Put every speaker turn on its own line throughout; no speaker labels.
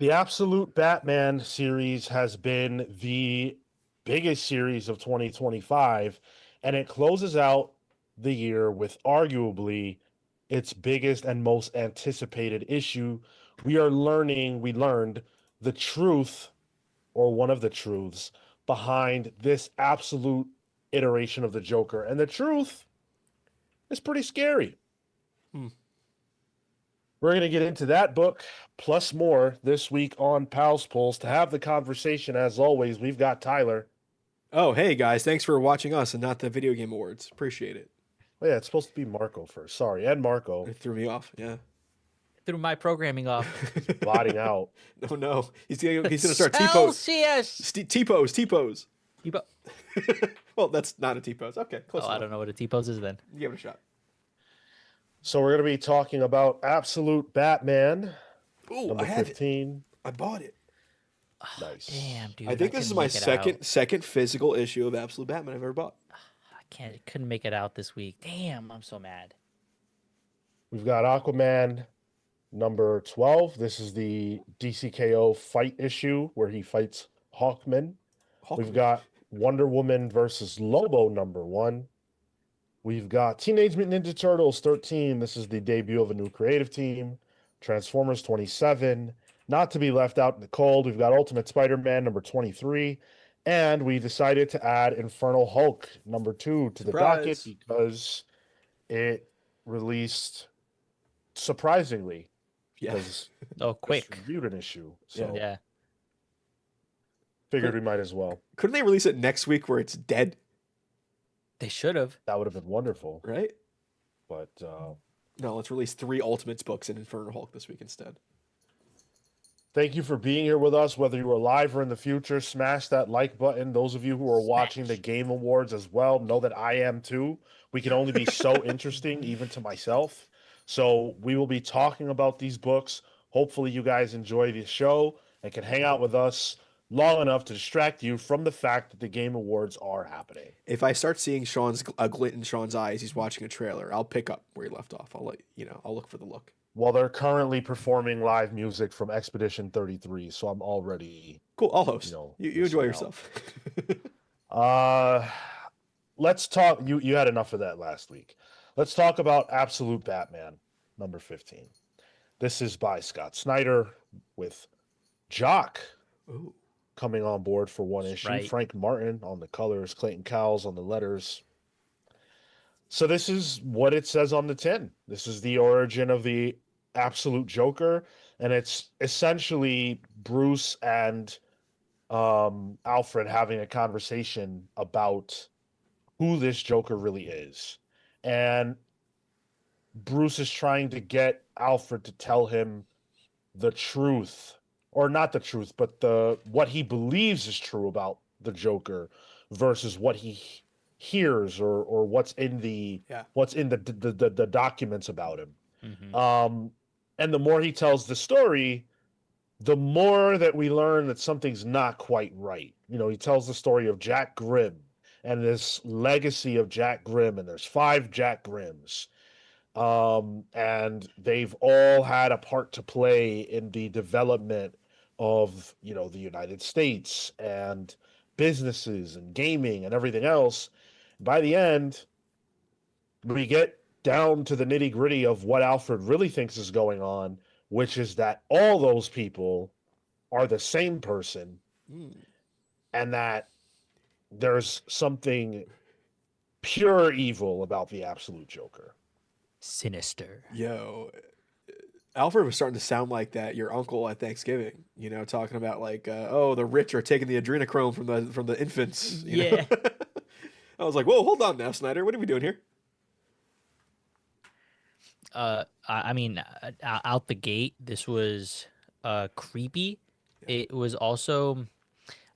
The Absolute Batman series has been the biggest series of 2025, and it closes out the year with arguably its biggest and most anticipated issue. We learned the truth, or one of the truths, behind this absolute iteration of the Joker. And the truth is pretty scary.
Hmm.
We're going to get into that book plus more this week on Pals Pulse. To have the conversation, as always, we've got Tyler.
Oh, hey guys, thanks for watching us and not the video game awards. Appreciate it.
Oh, yeah, it's supposed to be Marco first. Sorry, and Marco
It threw me off. Yeah.
Threw my programming off.
blotting out.
No, no. He's gonna start
Celsius!
T-pose.
You
Well, that's not a T-pose. Okay, close
Oh,
enough.
I don't know what a T-pose is then.
Give it a shot.
So we're going to be talking about Absolute Batman,
Ooh,
number
I have it.
15.
I bought it.
Nice.
Damn, dude.
I think this is my second physical issue of Absolute Batman I've ever bought.
Couldn't make it out this week. Damn, I'm so mad.
We've got Aquaman, number 12. This is the DCKO fight issue where he fights Hawkman. We've got Wonder Woman versus Lobo, number 1. We've got Teenage Mutant Ninja Turtles 13. This is the debut of a new creative team. Transformers 27. Not to be left out in the cold, we've got Ultimate Spider-Man number 23. And we decided to add Infernal Hulk number 2 to the docket because it released surprisingly.
Yeah.
Oh, quick.
Reviewed an issue. So
Yeah.
figured we might as well.
Couldn't they release it next week where it's dead?
They should have.
That would have been wonderful.
Right?
But
No, let's release 3 Ultimates books in Infernal Hulk this week instead.
thank you for being here with us, whether you are live or in the future. Smash that like button. Those of you who are watching the Game Awards as well know that I am too. We can only be so interesting, even to myself. So we will be talking about these books. Hopefully you guys enjoy the show and can hang out with us long enough to distract you from the fact that the Game Awards are happening.
If I start seeing a glint in Sean's eyes, he's watching a trailer. I'll pick up where he left off. I'll I'll look for the look.
Well, they're currently performing live music from Expedition 33, so I'm already
cool. I'll host. You enjoy yourself.
Let's talk. You had enough of that last week. Let's talk about Absolute Batman, number 15. This is by Scott Snyder with Jock coming on board for one issue.
Right.
Frank Martin on the colors, Clayton Cowles on the letters. So this is what it says on the tin. This is the origin of the Absolute Joker, and it's essentially Bruce and Alfred having a conversation about who this Joker really is. And Bruce is trying to get Alfred to tell him the truth, or not the truth, but what he believes is true about the Joker versus what he hears or what's in the documents about him.
Mm-hmm.
And the more he tells the story, the more that we learn that something's not quite right. He tells the story of Jack Grimm and this legacy of Jack Grimm, and there's 5 Jack Grimms. And they've all had a part to play in the development of, the United States and businesses and gaming and everything else. By the end, we get down to the nitty-gritty of what Alfred really thinks is going on, which is that all those people are the same person, and that there's something pure evil about the Absolute Joker.
Sinister.
Yo, Alfred was starting to sound like your uncle at Thanksgiving, talking about the rich are taking the adrenochrome from the infants. You know? I was like, whoa, hold on now, Snyder. What are we doing here?
I mean, out the gate, this was creepy.
Yeah.
It was also,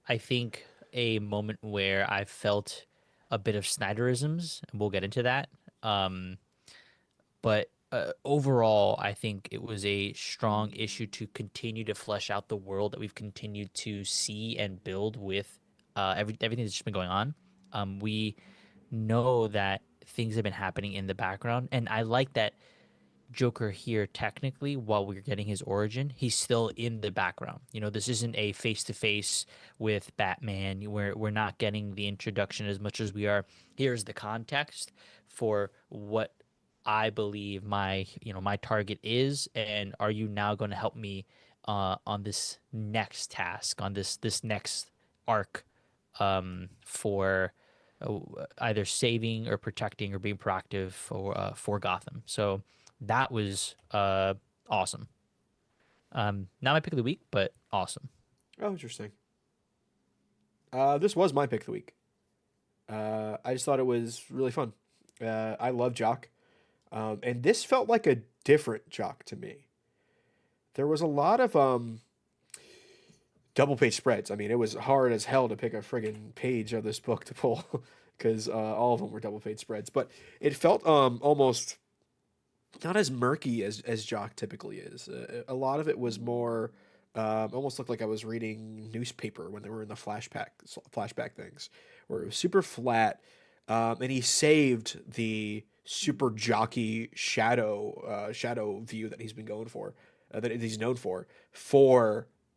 I think, a moment where I felt a bit of Snyderisms, and we'll get into that. But overall, I think it was a strong issue to continue to flesh out the world that we've continued to see and build with everything that's just been going on. We know that things have been happening in the background, and I like that Joker here technically, while we're getting his origin, he's still in the background. This isn't a face to face with Batman. We're not getting the introduction as much as we are. Here's the context for what I believe my target is, and are you now going to help me on this next task, on this next arc, for uh, either saving or protecting or being proactive for Gotham. So that was awesome. Not my pick of the week, but awesome.
Oh, interesting. This was my pick of the week. I just thought it was really fun. I love Jock, and this felt like a different Jock to me. There was a lot of double page spreads. I mean, it was hard as hell to pick a friggin' page of this book to pull because all of them were double page spreads. But it felt almost not as murky as Jock typically is. A lot of it was more almost looked like I was reading newspaper when they were in the flashback things, where it was super flat. And he saved the super jockey shadow view that he's been going for, that he's known for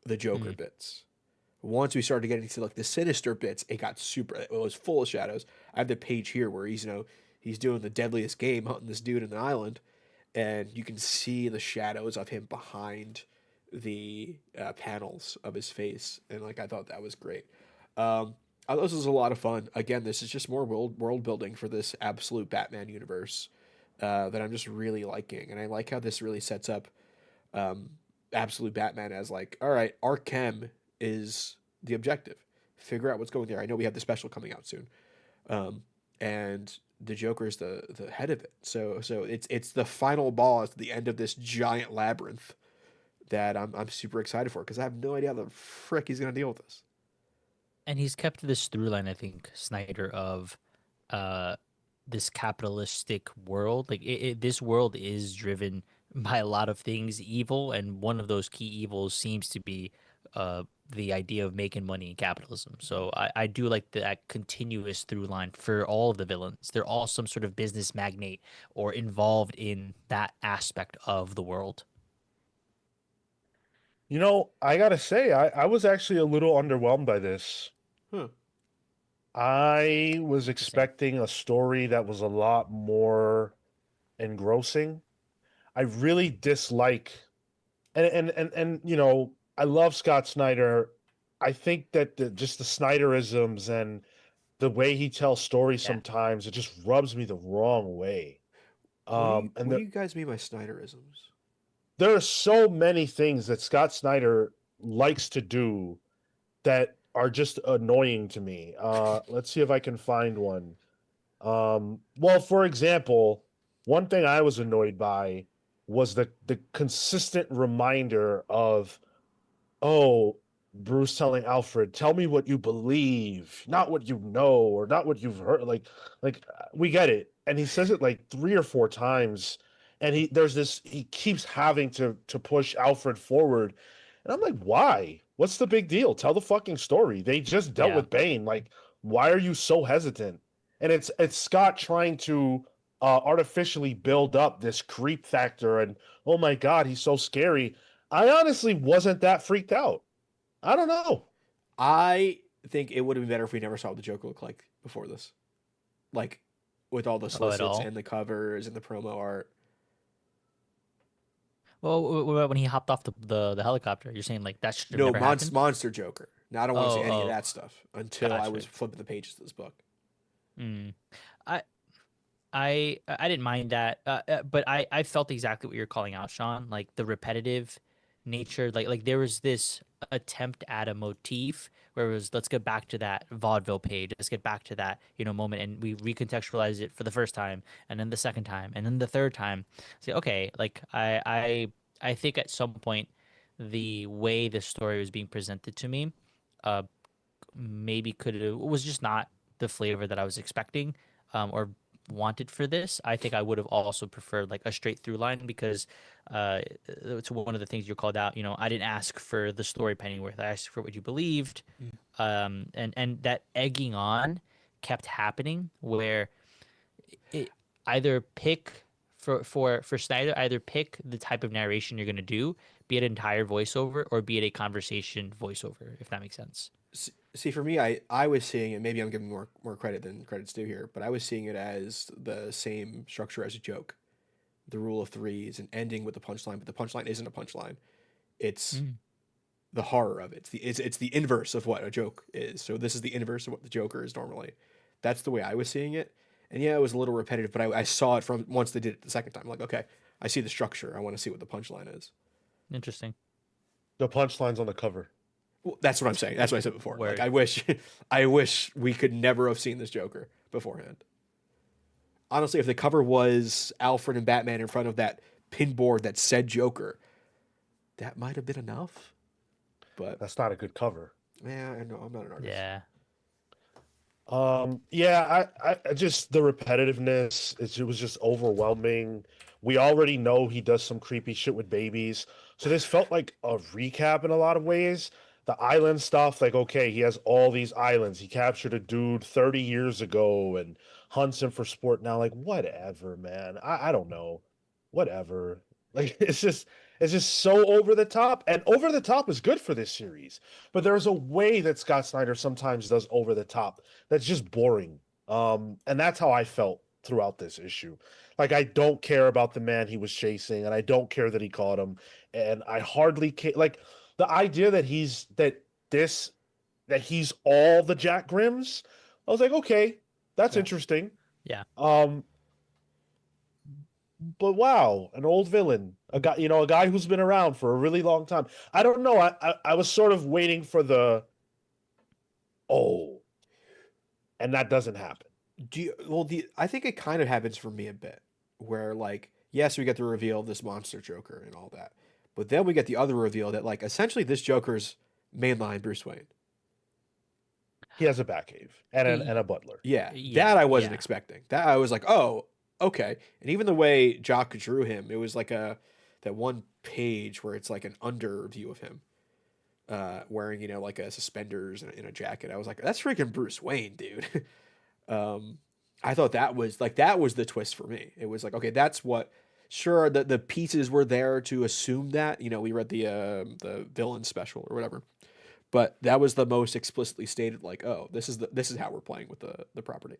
the Joker
Mm.
bits. Once we started getting to like the sinister bits, it was full of shadows. I have the page here where he's doing the deadliest game, hunting this dude in the island, and you can see the shadows of him behind the panels of his face, and like I thought that was great. I thought this was a lot of fun. Again, this is just more world building for this absolute Batman universe that I'm just really liking, and I like how this really sets up um, absolute Batman as like, all right, Arkham is the objective. Figure out what's going there. I know we have the special coming out soon, and the Joker is the head of it. So it's the final boss at the end of this giant labyrinth that I'm super excited for because I have no idea how the frick he's gonna deal with this.
And he's kept this through line, I think, Snyder, of uh this capitalistic world. Like this world is driven by a lot of things evil, and one of those key evils seems to be the idea of making money in capitalism. So I do like that continuous through line for all of the villains. They're all some sort of business magnate or involved in that aspect of the world.
I gotta say, I was actually a little underwhelmed by this.
Huh.
I was
Interesting.
expecting a story that was a lot more engrossing. I really dislike, and I love Scott Snyder. I think that just the Snyderisms and the way he tells stories
Yeah.
sometimes, it just rubs me the wrong way. And
What do you guys mean by Snyderisms?
there are so many things that Scott Snyder likes to do that are just annoying to me. Let's see if I can find one. Well, for example, one thing I was annoyed by was the consistent reminder of, oh, Bruce telling Alfred, tell me what you believe, not what you know or not what you've heard. We get it. And he says it like 3 or 4 times. And he keeps having to push Alfred forward. And I'm like, why? What's the big deal? Tell the fucking story. They just dealt
Yeah.
with Bane. Like, why are you so hesitant? And it's Scott trying to artificially build up this creep factor and oh my God, he's so scary. I honestly wasn't that freaked out. I don't know.
I think it would have been better if we never saw what the Joker look like before this, like with all the
Oh, at
solicits
all.
and the covers and the promo art.
Well, what about when he hopped off the helicopter? You're saying like that should have
No,
never happened?
Monster Joker. Now I don't want to
Oh,
see any of
oh,
that stuff until I was
gotcha.
flipping the pages of this book.
Mm. I I didn't mind that, but I felt exactly what you're calling out, Sean. Like the repetitive nature, like there was this attempt at a motif where it was let's get back to that vaudeville page, let's get back to that moment, and we recontextualize it for the first time, and then the second time, and then the third time. Say, okay, like I think at some point the way the story was being presented to me, uh, maybe could have was just not the flavor that I was expecting, or wanted for this. I think I would have also preferred like a straight through line because it's one of the things you called out. I didn't ask for the story Pennyworth. I asked for what you believed,
Mm.
and that egging on kept happening where it either pick for Snyder, either pick the type of narration you're gonna do, be it entire voiceover or be it a conversation voiceover, if that makes sense.
See, for me, I was seeing it. Maybe I'm giving more credit than credit's due here, but I was seeing it as the same structure as a joke. The rule of threes and ending with the punchline, but the punchline isn't a punchline. It's
Mm.
the horror of it. It's the inverse of what a joke is. So this is the inverse of what the Joker is normally. That's the way I was seeing it. And yeah, it was a little repetitive, but I saw it from once they did it the second time. Like, okay, I see the structure. I want to see what the punchline is.
Interesting.
The punchline's on the cover.
Well, that's what I'm saying. That's what I said before.
Word.
Like, I wish we could never have seen this Joker beforehand. Honestly, if the cover was Alfred and Batman in front of that pinboard that said Joker, that might have been enough. But
That's not a good cover.
yeah, I know I'm not an artist.
Yeah.
Yeah, I just the repetitiveness, it was just overwhelming. We already know he does some creepy shit with babies. So this felt like a recap in a lot of ways. The island stuff, like, okay, he has all these islands. He captured a dude 30 years ago and hunts him for sport now. Like, whatever, man. I don't know. Whatever. Like, it's just so over the top. And over the top is good for this series. But there's a way that Scott Snyder sometimes does over the top that's just boring. And that's how I felt throughout this issue. Like, I don't care about the man he was chasing, and I don't care that he caught him, and I hardly care. Like, the idea that he's all the Jack Grimms, I was like, okay, that's
Yeah.
interesting.
Yeah.
But wow, an old villain, a guy who's been around for a really long time. I don't know. I was sort of waiting for and that doesn't happen.
I think it kind of happens for me a bit, where like, yes, we get the reveal of this monster Joker and all that, but then we get the other reveal that like essentially this Joker's mainline Bruce Wayne.
He has a Batcave and a butler.
Yeah,
Yeah,
that I wasn't
yeah.
expecting. That I was like, oh, okay. And even the way Jock drew him, it was like that one page where it's like an under view of him, wearing like a suspenders and a jacket. I was like, that's freaking Bruce Wayne, dude. I thought that was the twist for me. It was like, okay, that's what. Sure, the pieces were there to assume that. We read the villain special or whatever, but that was the most explicitly stated. Like, oh, this is how we're playing with the property.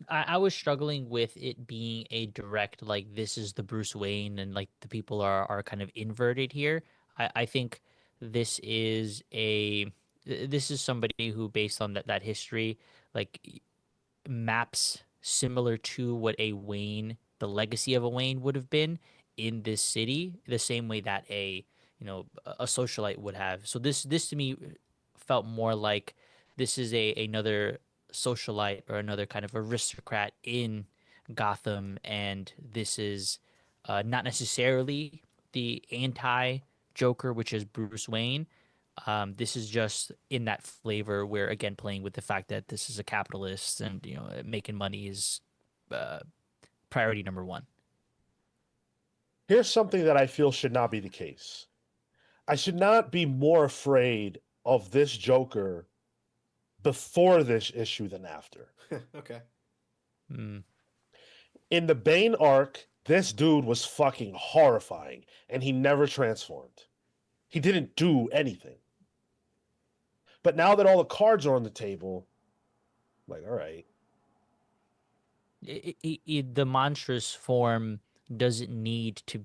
I was struggling with it being a direct, like, this is the Bruce Wayne and like the people are kind of inverted here. I think this is somebody who, based on that history, like, maps similar to what the legacy of a Wayne would have been in this city, the same way that a socialite would have. So this to me felt more like this is another socialite or another kind of aristocrat in Gotham, and this is not necessarily the anti Joker, which is Bruce Wayne. This is just in that flavor where, again, playing with the fact that this is a capitalist and making money is priority number one.
Here's something that I feel should not be the case. I should not be more afraid of this Joker before this issue than after.
Okay.
Mm.
In the Bane arc, this dude was fucking horrifying, and he never transformed. He didn't do anything. But now that all the cards are on the table, like, all right.
The monstrous form doesn't need to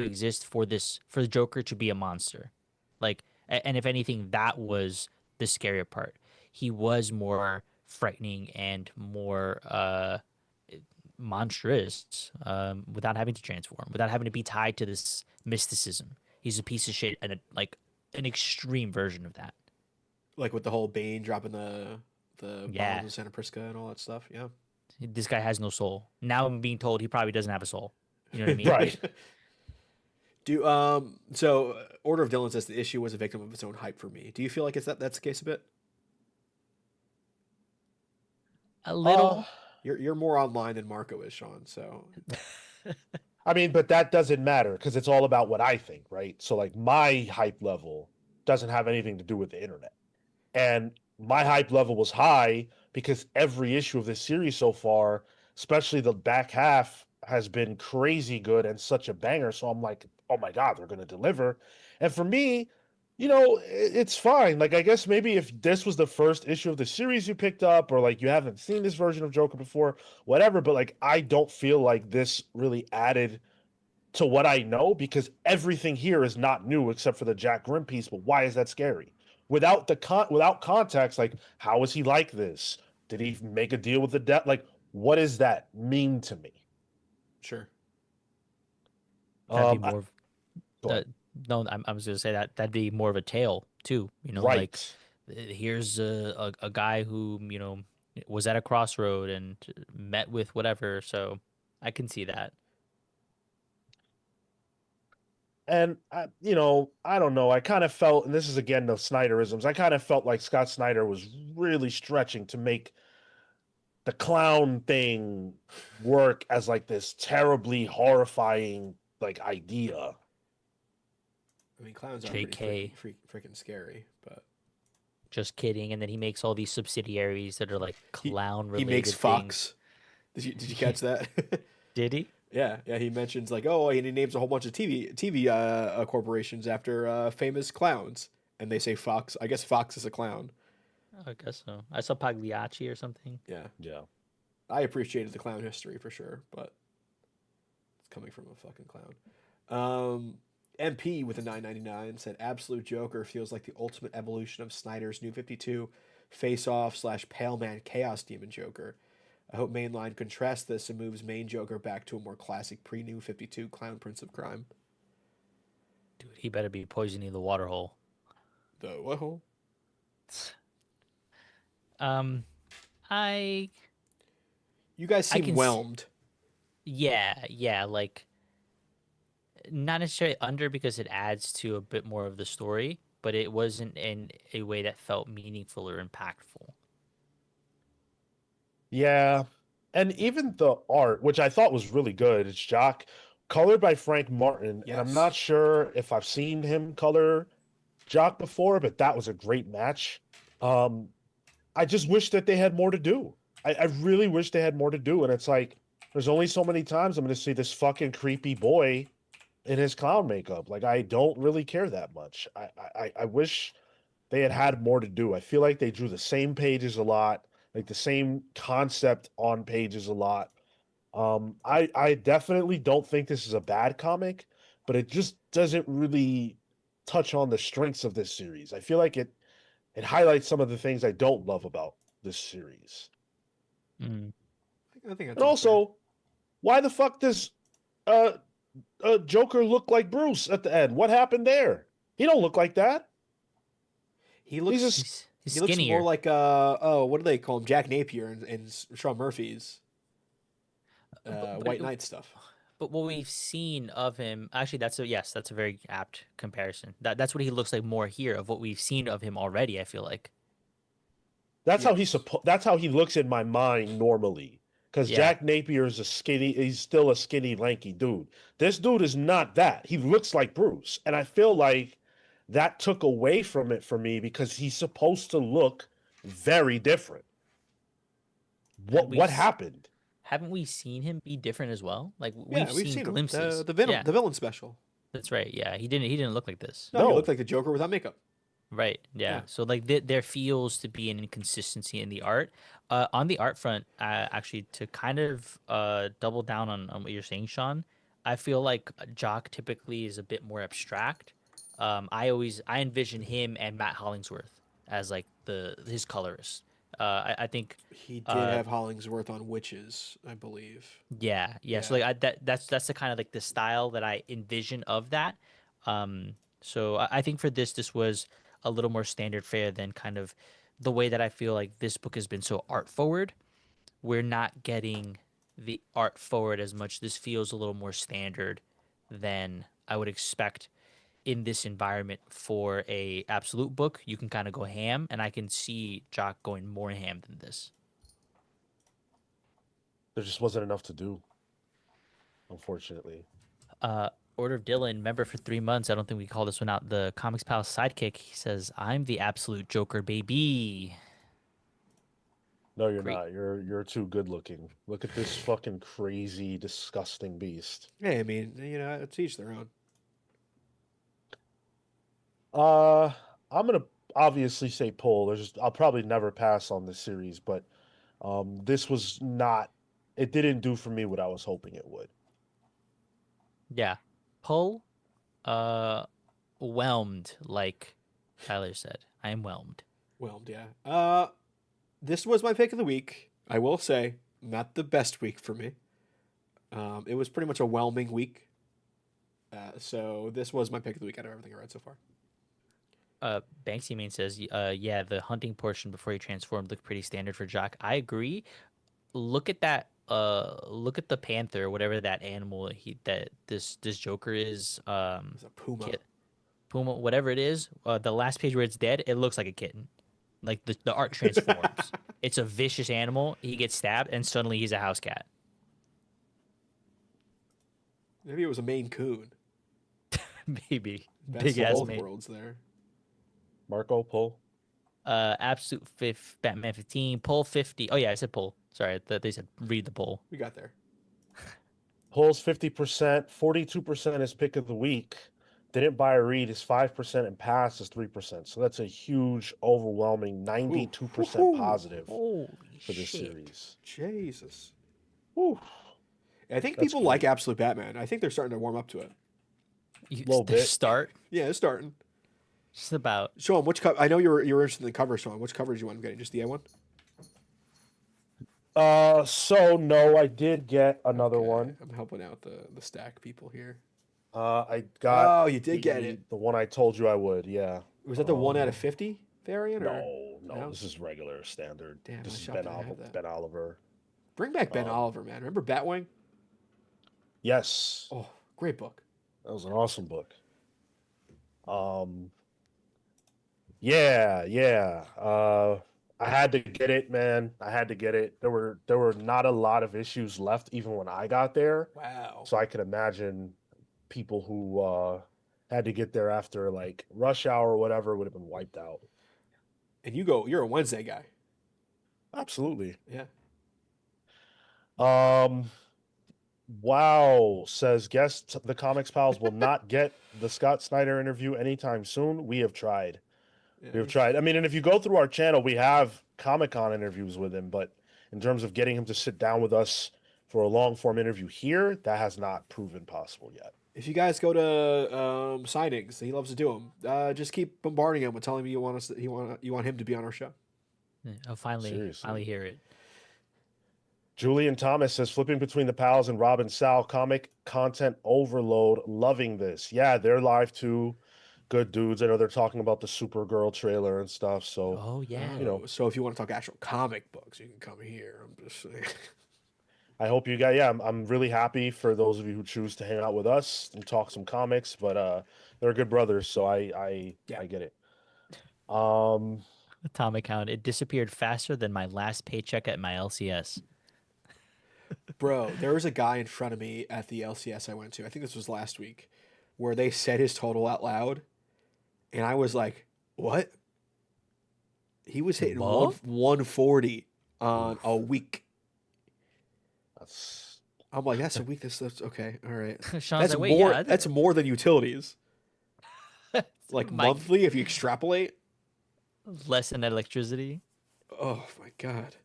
exist for the Joker to be a monster. Like, and if anything, that was the scarier part. He was more frightening and more monstrous, without having to transform, without having to be tied to this mysticism. He's a piece of shit and an extreme version of that.
Like with the whole Bane dropping the
Yeah.
bombs in Santa Prisca and all that stuff. Yeah.
This guy has no soul. Now I'm being told he probably doesn't have a soul. You know what I mean?
Right.
So Order of Dylan says the issue was a victim of its own hype for me. Do you feel like that's the case a bit?
A little.
You're more online than Marco is, Sean. So
I mean, but that doesn't matter because it's all about what I think, right? So, like, my hype level doesn't have anything to do with the internet. And my hype level was high because every issue of this series so far, especially the back half has been crazy good and such a banger. So I'm like, oh my God, they're going to deliver. And for me, it's fine. Like, I guess maybe if this was the first issue of the series you picked up, or like you haven't seen this version of Joker before, whatever. But like, I don't feel like this really added to what I know, because everything here is not new except for the Jack Grimm piece. But why is that scary? Without context, like, how is he like this? Did he make a deal with the debt? Like, what does that mean to me?
Sure.
That'd be
I,
more of
go ahead.
no, I was gonna say that'd be more of a tale too. Like
Right.
here's a guy who was at a crossroad and met with whatever. So I can see that.
And I don't know. I kind of felt, and this is again the Snyderisms. I kind of felt like Scott Snyder was really stretching to make the clown thing work as like this terribly horrifying like idea.
I mean, clowns are
JK.
pretty freaking scary, but
Just kidding. And then he makes all these subsidiaries that are like clown
he
related.
makes Fox. Did you catch that?
Did he?
Yeah. He mentions like, oh, and he names a whole bunch of TV corporations after famous clowns, and they say Fox. I guess Fox is a clown.
I guess so. I saw Pagliacci or something.
Yeah.
Yeah.
I appreciated the clown history for sure, but it's coming from a fucking clown. MP with a 9.99 said, "Absolute Joker feels like the ultimate evolution of Snyder's New 52 face-off / Pale Man Chaos Demon Joker. I hope Mainline contrasts this and moves main Joker back to a more classic pre-New 52 Clown Prince of Crime."
Dude, he better be poisoning the water hole.
The what hole?
I
You guys seem
can
whelmed.
yeah, like not necessarily under because it adds to a bit more of the story, but it wasn't in a way that felt meaningful or impactful.
Yeah. And even the art, which I thought was really good, it's Jock, colored by Frank Martin. And I'm
Yes.
not sure if I've seen him color Jock before, but that was a great match. I just wish that they had more to do. I really wish they had more to do. And it's like, there's only so many times I'm going to see this fucking creepy boy in his clown makeup. Like, I don't really care that much. I wish they had more to do. I feel like they drew the same pages a lot, like the same concept on pages a lot. I definitely don't think this is a bad comic, but it just doesn't really touch on the strengths of this series. I feel like it highlights some of the things I don't love about this series.
Mm.
I think that's
And also, why the fuck does uh Joker look like Bruce at the end? What happened there? He don't look like that.
he looks
He's
he looks
skinnier.
more like what do they call him? Jack Napier and Shawn Murphy's
But
White Knight stuff.
But what we've seen of him, actually, that's a very apt comparison. That's what he looks like more here of what we've seen of him already. I feel like,
That's how
Yes.
that's how he looks in my mind normally. Because
yeah,
Jack Napier is he's still a skinny, lanky dude. This dude is not that. He looks like Bruce. And I feel like that took away from it for me because he's supposed to look very different.
and
What happened?
haven't we seen him be different as well? Like
Yeah, we've
seen
seen him.
glimpses.
The Venom,
Yeah,
the villain special.
that's right. Yeah, he didn't look like this.
No, he
No.
looked like the Joker without makeup.
Right. Yeah.
Yeah.
So like there feels to be an inconsistency in the art. On the art front, actually, to kind of double down on what you're saying, Sean, I feel like Jock typically is a bit more abstract. I envision him and Matt Hollingsworth as like his colorist. I think
He did
uh,
have Hollingsworth on Witches, I believe.
yeah. So
Yeah.
like that's the kind of like the style that I envision of that. So I think for this was a little more standard fare than kind of the way that I feel like this book has been so art forward. We're not getting the art forward as much. This feels a little more standard than I would expect in this environment for a absolute book. You can kind of go ham, and I can see Jock going more ham than this.
There just wasn't enough to do, unfortunately.
Order of Dylan, member for 3 months. I don't think we call this one out. The Comics Palace sidekick. He says, "I'm the absolute Joker, baby."
No, you're
Great.
not. You're too good looking. Look at this fucking crazy, disgusting beast.
Hey, I mean, it's each their own.
Uh, I'm gonna obviously say pull. I'll probably never pass on this series, but this was not. It didn't do for me what I was hoping it would.
Yeah. Pull, uh, whelmed, like Tyler said. I am whelmed.
Whelmed, yeah. This was my pick of the week. I will say, not the best week for me. It was pretty much a whelming week. So this was my pick of the week out of everything I read so far.
Banksy Main says, yeah, the hunting portion before he transformed looked pretty standard for Jock. I agree. Look at that. Look at the panther, whatever that animal this Joker is.
It's a puma.
Puma, whatever it is. The last page where it's dead, it looks like a kitten. Like the art transforms. It's a vicious animal. He gets stabbed, and suddenly he's a house cat.
Maybe it was a Maine Coon.
Maybe
Best
big
of
ass
both
man.
worlds there.
Marco, pull.
Absolute fifth Batman 15 poll 50. Oh yeah, I said poll. Sorry, they said read the poll.
We got there.
Pull's 50%, 42% is pick of the week. Didn't buy or read is 5%, and pass is 3%. So that's a huge, overwhelming 92% positive
Holy
for this
shit.
series.
Jesus.
Whew.
I think
That's
people
great.
like Absolute Batman. I think they're starting to warm up to it.
Little bit.
Start
Yeah, it's starting.
just about.
Sean, which cover? I know you're interested in the cover, Sean. Which cover do you want? Getting just the A one?
So no, I did get another
Okay,
one.
I'm helping out the stack people here.
I got.
Oh, you did get it.
The one I told you I would. Yeah.
Was that the 1 out of 50 variant? Or?
No. This is regular standard.
Damn,
This
I
is
shopped and I have that.
Ben Oliver.
Bring back Ben Oliver, man. Remember Batwing?
Yes.
Oh, great book.
That was an awesome book. Yeah. I had to get it, man. I had to get it. There were not a lot of issues left even when I got there.
Wow.
So I could imagine people who had to get there after like rush hour or whatever would have been wiped out.
And you're a Wednesday guy.
Absolutely.
Yeah.
Wow, says guess the Comics Pals will not get the Scott Snyder interview anytime soon. We have tried.
Yeah,
We've tried. I mean, and if you go through our channel, we have Comic-Con interviews with him, but in terms of getting him to sit down with us for a long-form interview here, that has not proven possible yet.
If you guys go to signings, he loves to do them. Just keep bombarding him and telling him you want him to be on our show.
Oh, finally
Seriously.
hear it.
Julian Thomas says, flipping between the pals and Rob and Sal, comic content overload, loving this. Yeah, they're live too. Good dudes. I know they're talking about the Supergirl trailer and stuff. So,
Oh yeah.
you know.
So if you want to talk actual comic books, you can come here. I'm just saying.
I hope you guys, I'm really happy for those of you who choose to hang out with us and talk some comics, but they're good brothers, so I get it.
Atomic count. It disappeared faster than my last paycheck at my LCS.
Bro, there was a guy in front of me at the LCS I went to. I think this was last week, where they said his total out loud, and I was like, "What?" He was hitting
What?
140 on a week.
That's
I'm like, "That's a week. That's okay. All right.
Sean's
That's
like, wait,
more.
yeah,
That's more than utilities. Like
My-
monthly, if you extrapolate.
less than electricity.
Oh my god."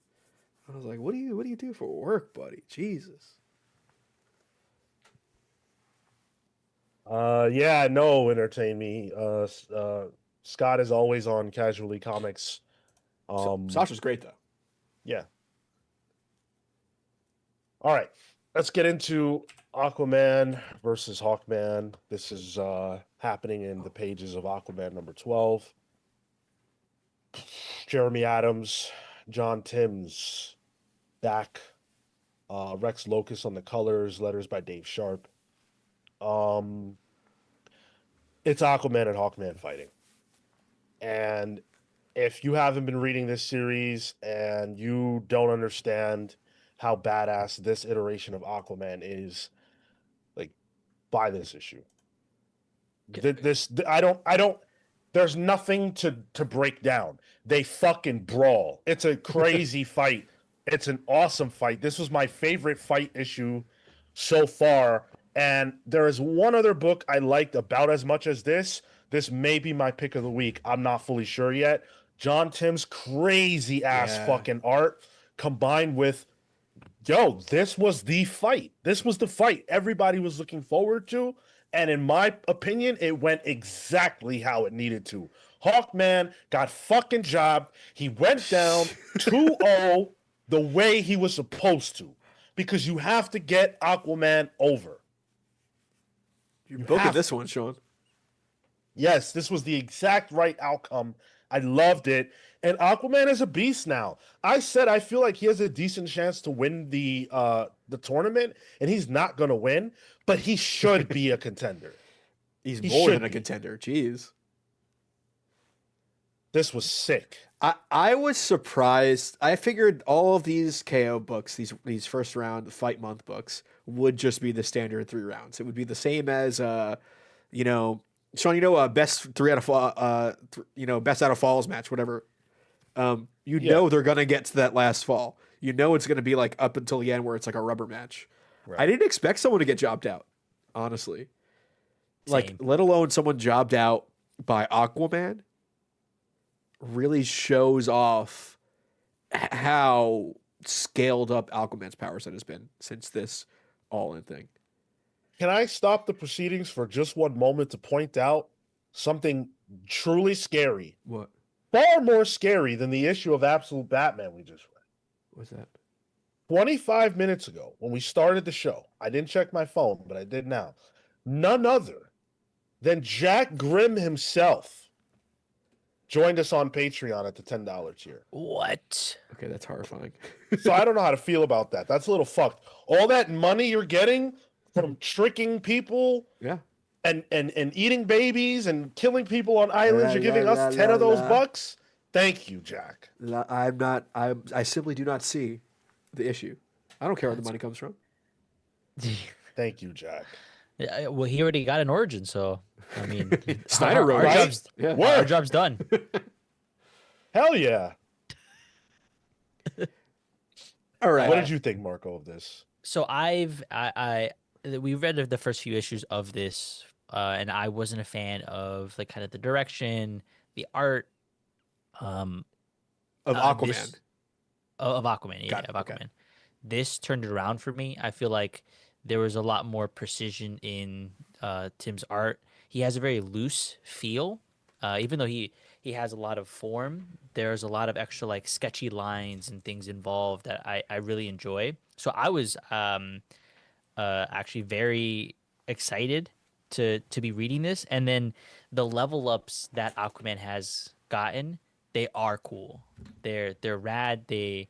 I was like, what do you do for work, buddy? Jesus.
Yeah, no, entertain me. Scott is always on Casually Comics.
Sasha's great though.
Yeah. All right, let's get into Aquaman versus Hawkman. This is happening in the pages of Aquaman number 12. Jeremy Adams, John Timms back, Rex Locus on the colors, letters by Dave Sharp. It's Aquaman and Hawkman fighting. And if you haven't been reading this series and you don't understand how badass this iteration of Aquaman is, like, buy this issue. I don't There's nothing to break down. They fucking brawl. It's a crazy fight. It's an awesome fight. This was my favorite fight issue so far. And there is one other book I liked about as much as this. This may be my pick of the week. I'm not fully sure yet. John Tim's crazy ass fucking art combined with, yo, this was the fight. This was the fight everybody was looking forward to. And in my opinion, it went exactly how it needed to. Hawkman got fucking jobbed. He went down 2-0 the way he was supposed to. Because you have to get Aquaman over.
You booked this one, Sean.
Yes, this was the exact right outcome. I loved it. And Aquaman is a beast now. I said I feel like he has a decent chance to win the tournament, and he's not going to win, but he should be a contender.
He's more than a contender. Jeez.
This was sick.
I was surprised. I figured all of these KO books, these first round fight month books, would just be the standard 3 rounds. It would be the same as Sean, best 3 out of best out of falls match, whatever. Know they're gonna get to that last fall. You know it's gonna be like up until the end where it's like a rubber match. Right. I didn't expect someone to get jobbed out, honestly.
Same.
Like, let alone someone jobbed out by Aquaman. Really shows off how scaled up Aquaman's power set has been since this all-in thing.
Can I stop the proceedings for just one moment to point out something truly scary?
What?
Far more scary than the issue of Absolute Batman we just read.
What's that?
25 minutes ago, when we started the show, I didn't check my phone, but I did now. None other than Jack Grimm himself joined us on Patreon at the $10 tier.
What?
Okay, that's horrifying.
So I don't know how to feel about that. That's a little fucked. All that money you're getting from tricking people, and eating babies and killing people on islands, you're giving us 10 of those bucks? Thank you, Jack.
I simply do not see the issue. I don't care where the money comes from.
Thank you, Jack.
Yeah, well, he already got an origin, so I mean,
Snyder wrote it.
Our job's done.
Hell yeah.
All right.
What did you think, Marco, of this?
So we read the first few issues of this, and I wasn't a fan of like kind of the direction, the art,
of Aquaman.
Of Aquaman,
Got it.
Aquaman. Okay. This turned it around for me. I feel like there was a lot more precision in Tim's art. He has a very loose feel, even though he has a lot of form. There's a lot of extra like sketchy lines and things involved that I really enjoy. So I was actually very excited to be reading this, and then the level ups that Aquaman has gotten, they are cool. They're rad. They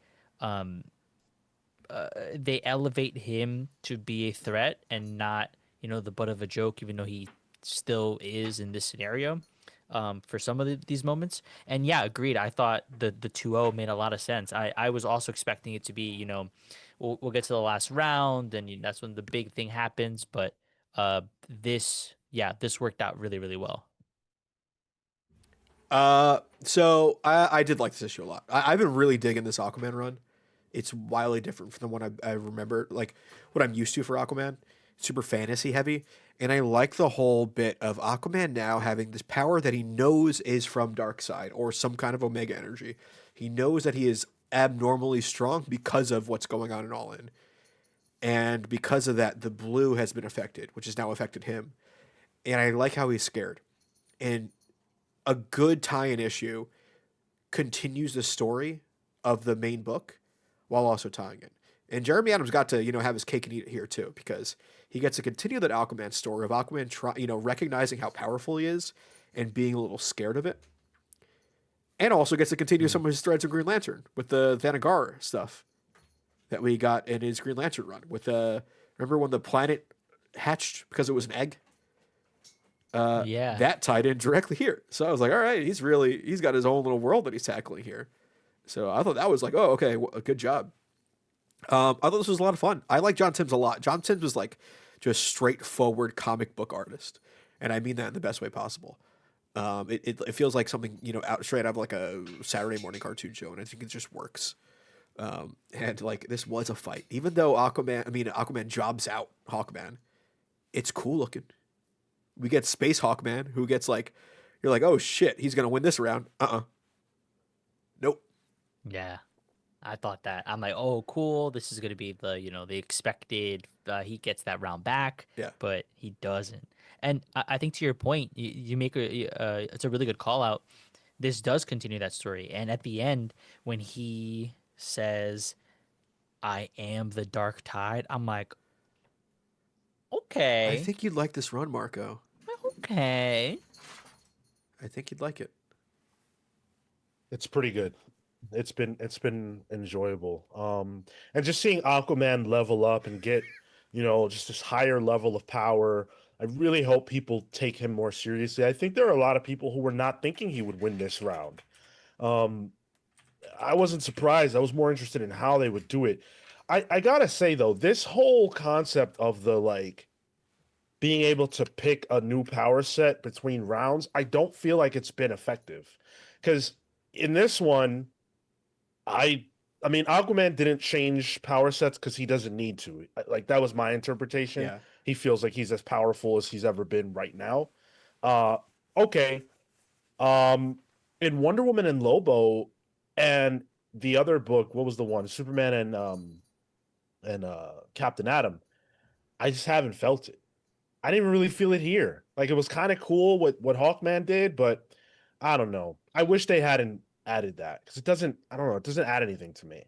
elevate him to be a threat and not, the butt of a joke, even though he still is in this scenario for some of these moments. And yeah, agreed. I thought the 2-0 made a lot of sense. I was also expecting it to be, we'll get to the last round and that's when the big thing happens. But this worked out really, really well.
So I did like this issue a lot. I've been really digging this Aquaman run. It's wildly different from the one I remember, like what I'm used to for Aquaman. Super fantasy heavy. And I like the whole bit of Aquaman now having this power that he knows is from Darkseid or some kind of Omega energy. He knows that he is abnormally strong because of what's going on in All In. And because of that, the blue has been affected, which has now affected him. And I like how he's scared. And a good tie-in issue continues the story of the main book while also tying it. And Jeremy Adams got to, have his cake and eat it here too, because he gets to continue that Aquaman story of Aquaman recognizing how powerful he is and being a little scared of it. And also gets to continue some of his threads of Green Lantern with the Thanagar stuff that we got in his Green Lantern run. With remember when the planet hatched because it was an egg? That tied in directly here. So I was like, all right, he's got his own little world that he's tackling here. So I thought that was like, oh, okay, a good job. I thought this was a lot of fun. I like John Timms a lot. John Timms was like just straightforward comic book artist. And I mean that in the best way possible. It feels like something, out straight out of like a Saturday morning cartoon show, and I think it just works. And like this was a fight, even though Aquaman jobs out Hawkman. It's cool looking. We get Space Hawkman, who gets like, you're like, oh shit, he's gonna win this round. Nope.
Yeah. I thought that. I'm like, oh, cool. This is going to be the expected. He gets that round back,
Yeah.
but he doesn't. And I think to your point, you make it's a really good call out. This does continue that story. And at the end, when he says, I am the dark tide, I'm like, okay.
I think you'd like this run, Marco.
Okay.
I think you'd like it.
It's pretty good. It's been enjoyable. And just seeing Aquaman level up and get, just this higher level of power. I really hope people take him more seriously. I think there are a lot of people who were not thinking he would win this round. I wasn't surprised. I was more interested in how they would do it. I gotta say though, this whole concept of the being able to pick a new power set between rounds, I don't feel like it's been effective. Because in this one, I mean, Aquaman didn't change power sets because he doesn't need to. Like that was my interpretation.
Yeah.
He feels like he's as powerful as he's ever been right now. Okay. In Wonder Woman and Lobo, and the other book, what was the one? Superman and Captain Atom. I just haven't felt it. I didn't really feel it here. Like it was kind of cool what Hawkman did, but I don't know. I wish they hadn't added that because it doesn't. I don't know. It doesn't add anything to me.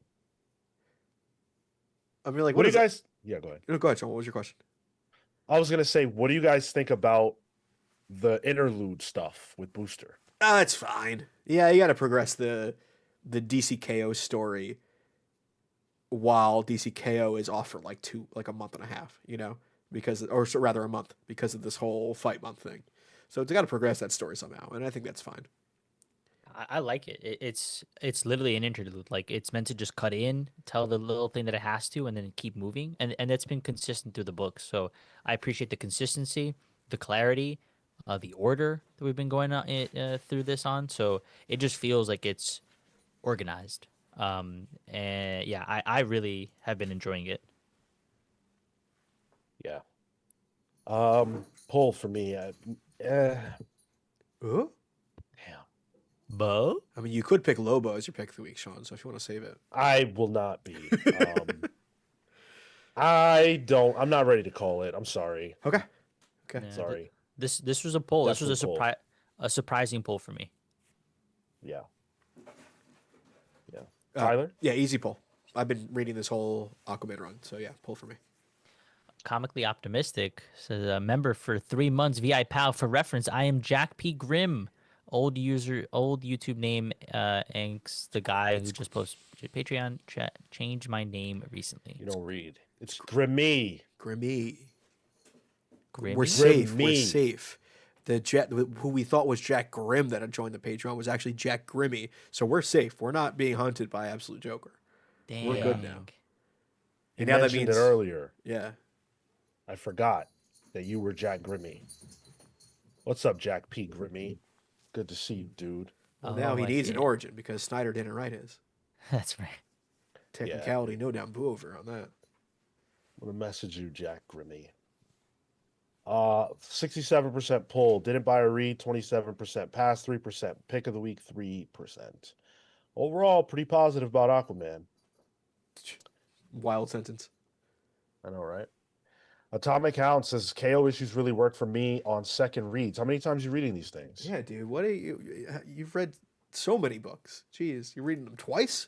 I mean, like,
What do you guys? Yeah, go ahead.
No, go ahead, John. What was your question?
I was gonna say, what do you guys think about the interlude stuff with Booster?
It's fine. Yeah, you got to progress the DCKO story while DCKO is off for like a month and a half, rather a month because of this whole fight month thing. So it's got to progress that story somehow, and I think that's fine.
I like it. It's literally an interlude. Like it's meant to just cut in, tell the little thing that it has to, and then keep moving. And that's been consistent through the book. So I appreciate the consistency, the clarity, the order that we've been going on through this on. So it just feels like it's organized. And yeah, I really have been enjoying it.
Yeah. Pull for me. Damn.
Bo?
I mean, you could pick Lobo as your pick of the week, Sean. So if you want to save it,
I will not be. I'm not ready to call it. I'm sorry.
Okay.
Yeah,
Sorry.
This was a poll. This was
Definitely
a surprising poll for me.
Yeah. Tyler?
Yeah, easy pull. I've been reading this whole Aquaman run, so yeah, pull for me.
Comically optimistic says a member for 3 months. VI Pal for reference. I am Jack P. Grimm. Old YouTube name. Thanks the guy who just posted Patreon. Changed my name recently.
You don't read. It's Grimmy.
Grimmy.
Grimmy?
We're safe.
Grimmy.
We're safe. Who we thought was Jack Grimm that had joined the Patreon was actually Jack Grimmy. So we're safe. We're not being hunted by Absolute Joker.
Dang.
We're good now.
You
And now that
mentioned
means
it earlier.
Yeah.
I forgot that you were Jack Grimmy. What's up, Jack P. Grimmy? Good to see you, dude.
Well, now he
I
needs
see
an
it.
origin because Snyder didn't write his.
That's right.
Technicality, no down boo over on that.
I'm gonna message you, Jack Grimmy. 67% pull, didn't buy or read, 27%, pass 3%, pick of the week 3%. Overall, pretty positive about Aquaman.
Wild sentence.
I know, right? Atomic Hound says KO issues really work for me on second reads. How many times are you reading these things?
Yeah, dude. What are you've read so many books. Jeez, you're reading them twice?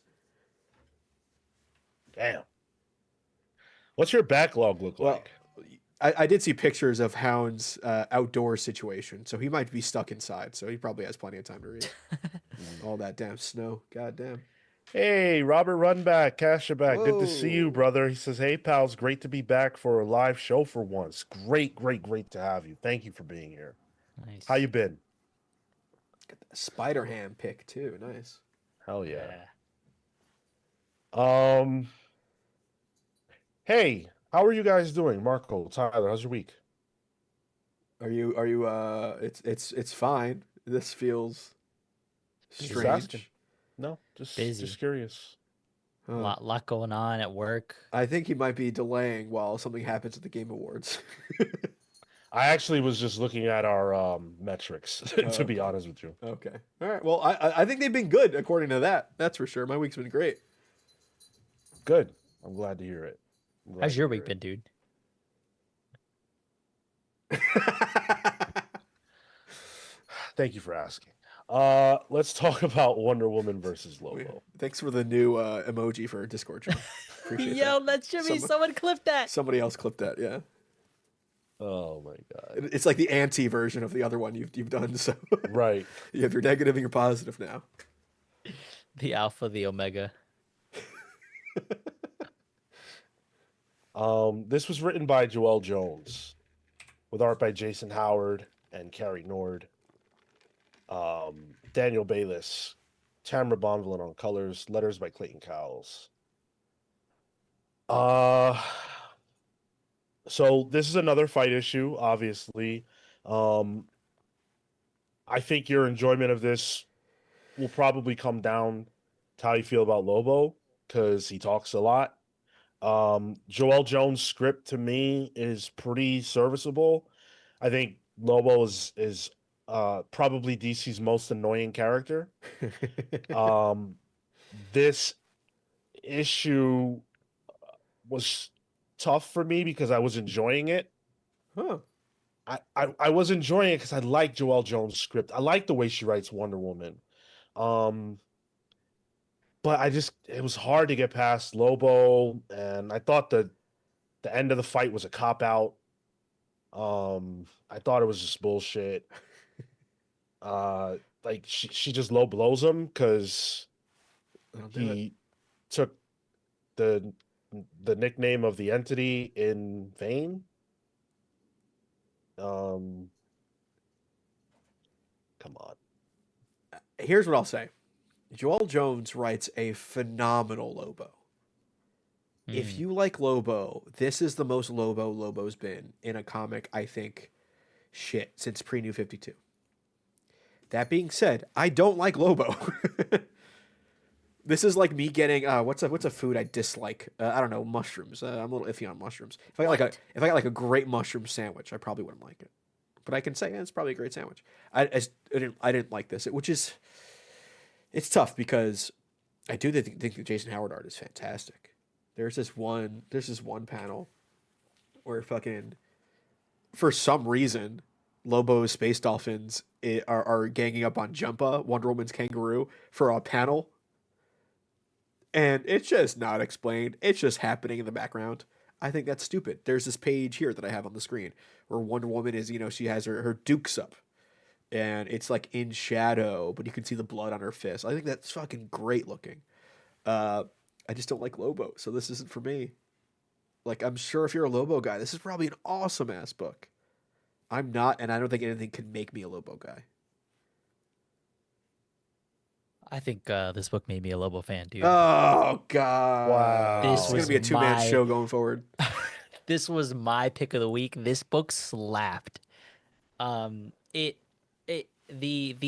Damn. What's your backlog look
Well,
like?
I did see pictures of Hound's outdoor situation, so he might be stuck inside. So he probably has plenty of time to read. All that damn snow. God damn.
Hey, Robert Runback, Cashaback. Good to see you,
Whoa.
brother. He says, hey, pals, great to be back for a live show for once. Great to have you. Thank you for being here.
Nice.
How you been?
Got that Spider Ham pick too. Nice.
Hell yeah.
Yeah.
Hey, how are you guys doing? Marco, Tyler, how's your week?
Are you it's fine. This feels
Just
strange.
asking. No,
Busy.
just curious.
A lot going on at work.
I think he might be delaying while something happens at the Game Awards.
I actually was just looking at our metrics, to be
Okay.
honest with you.
Okay. All right. Well, I think they've been good according to that. That's for sure. My week's been great.
Good. I'm glad to hear it. I'm glad
How's
to
your
hear
week
it.
been, dude?
Thank you for asking. Let's talk about Wonder Woman versus Lobo.
Thanks for the new emoji for Discord, John. Appreciate
Yo,
that.
that should be someone clip that.
Somebody else clipped that. Yeah.
Oh my god.
It's like the anti version of the other one you've done. So
Right.
you have your negative and your positive now.
The alpha, the omega.
This was written by Joelle Jones, with art by Jason Howard and Carrie Nord. Daniel Bayliss, Tamara Bonvillain on colors, letters by Clayton Cowles. So this is another fight issue, obviously. I think your enjoyment of this will probably come down to how you feel about Lobo, because he talks a lot. Joelle Jones' script to me is pretty serviceable. I think Lobo is probably DC's most annoying character. This issue was tough for me because I was enjoying it.
Huh.
I was enjoying it because I like Joelle Jones' script. I like the way she writes Wonder Woman. But it was hard to get past Lobo, and I thought the end of the fight was a cop out. I thought it was just bullshit. Like she just low blows him because he took the nickname of the entity in vain. Come on.
Here's what I'll say. Joelle Jones writes a phenomenal Lobo. If you like Lobo, this is the most Lobo's been in a comic, I think, since pre-New 52. That being said, I don't like Lobo. This is like me getting what's a food I dislike? I don't know, mushrooms. I'm a little iffy on mushrooms. If I got like a great mushroom sandwich, I probably wouldn't like it. But I can say it's probably a great sandwich. I didn't like this, it's tough because I do think the Jason Howard art is fantastic. There's this one panel where for some reason Lobo's space dolphins are ganging up on Jumpa, Wonder Woman's kangaroo, for a panel. And it's just not explained. It's just happening in the background. I think that's stupid. There's this page here that I have on the screen where Wonder Woman is, she has her dukes up. And it's like in shadow, but you can see the blood on her fist. I think that's fucking great looking. I just don't like Lobo, so this isn't for me. Like, I'm sure if you're a Lobo guy, this is probably an awesome ass book. I'm not, and I don't think anything can make me a Lobo guy.
I think this book made me a Lobo fan, dude.
Oh god!
Wow.
This is gonna be a 2-man show going forward.
This was my pick of the week. This book slapped. The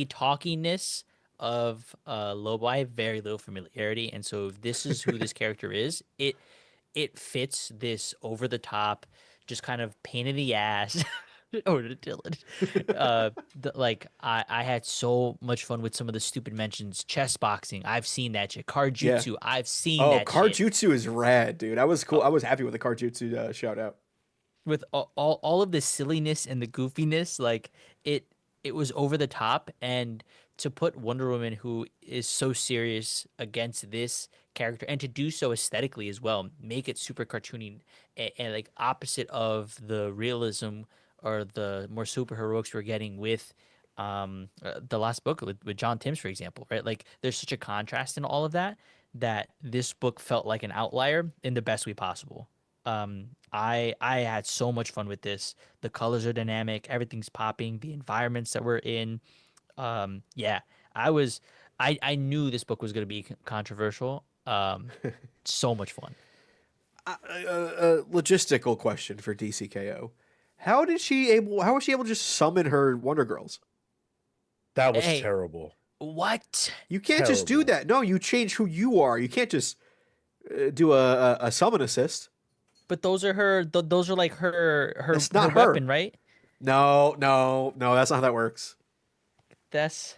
talkiness of Lobo, I have very little familiarity, and so if this is who this character is, it fits this over the top, just kind of pain in the ass. Or to Dylan. I had so much fun with some of the stupid mentions. Chess boxing, I've seen that shit. Card jutsu, I've seen that
card
shit.
jutsu is rad, dude. I was cool. I was happy with the card jutsu shout out.
With all of the silliness and the goofiness, like it was over the top, and to put Wonder Woman, who is so serious, against this character, and to do so aesthetically as well, make it super cartoony and like opposite of the realism or the more super heroics we're getting with the last book with John Timms, for example, right? Like there's such a contrast in all of that this book felt like an outlier in the best way possible. I had so much fun with this. The colors are dynamic, everything's popping, the environments that we're in. I knew this book was going to be controversial. So much fun.
Logistical question for DCKO. How was she able to just summon her Wonder Girls?
That was
Hey.
terrible.
What?
You can't just do
Terrible.
that. No, you change who you are. You can't just do a summon assist.
But those are her. Those are like
It's
her
not her.
weapon, right?
No, no, no. That's not how that works.
That's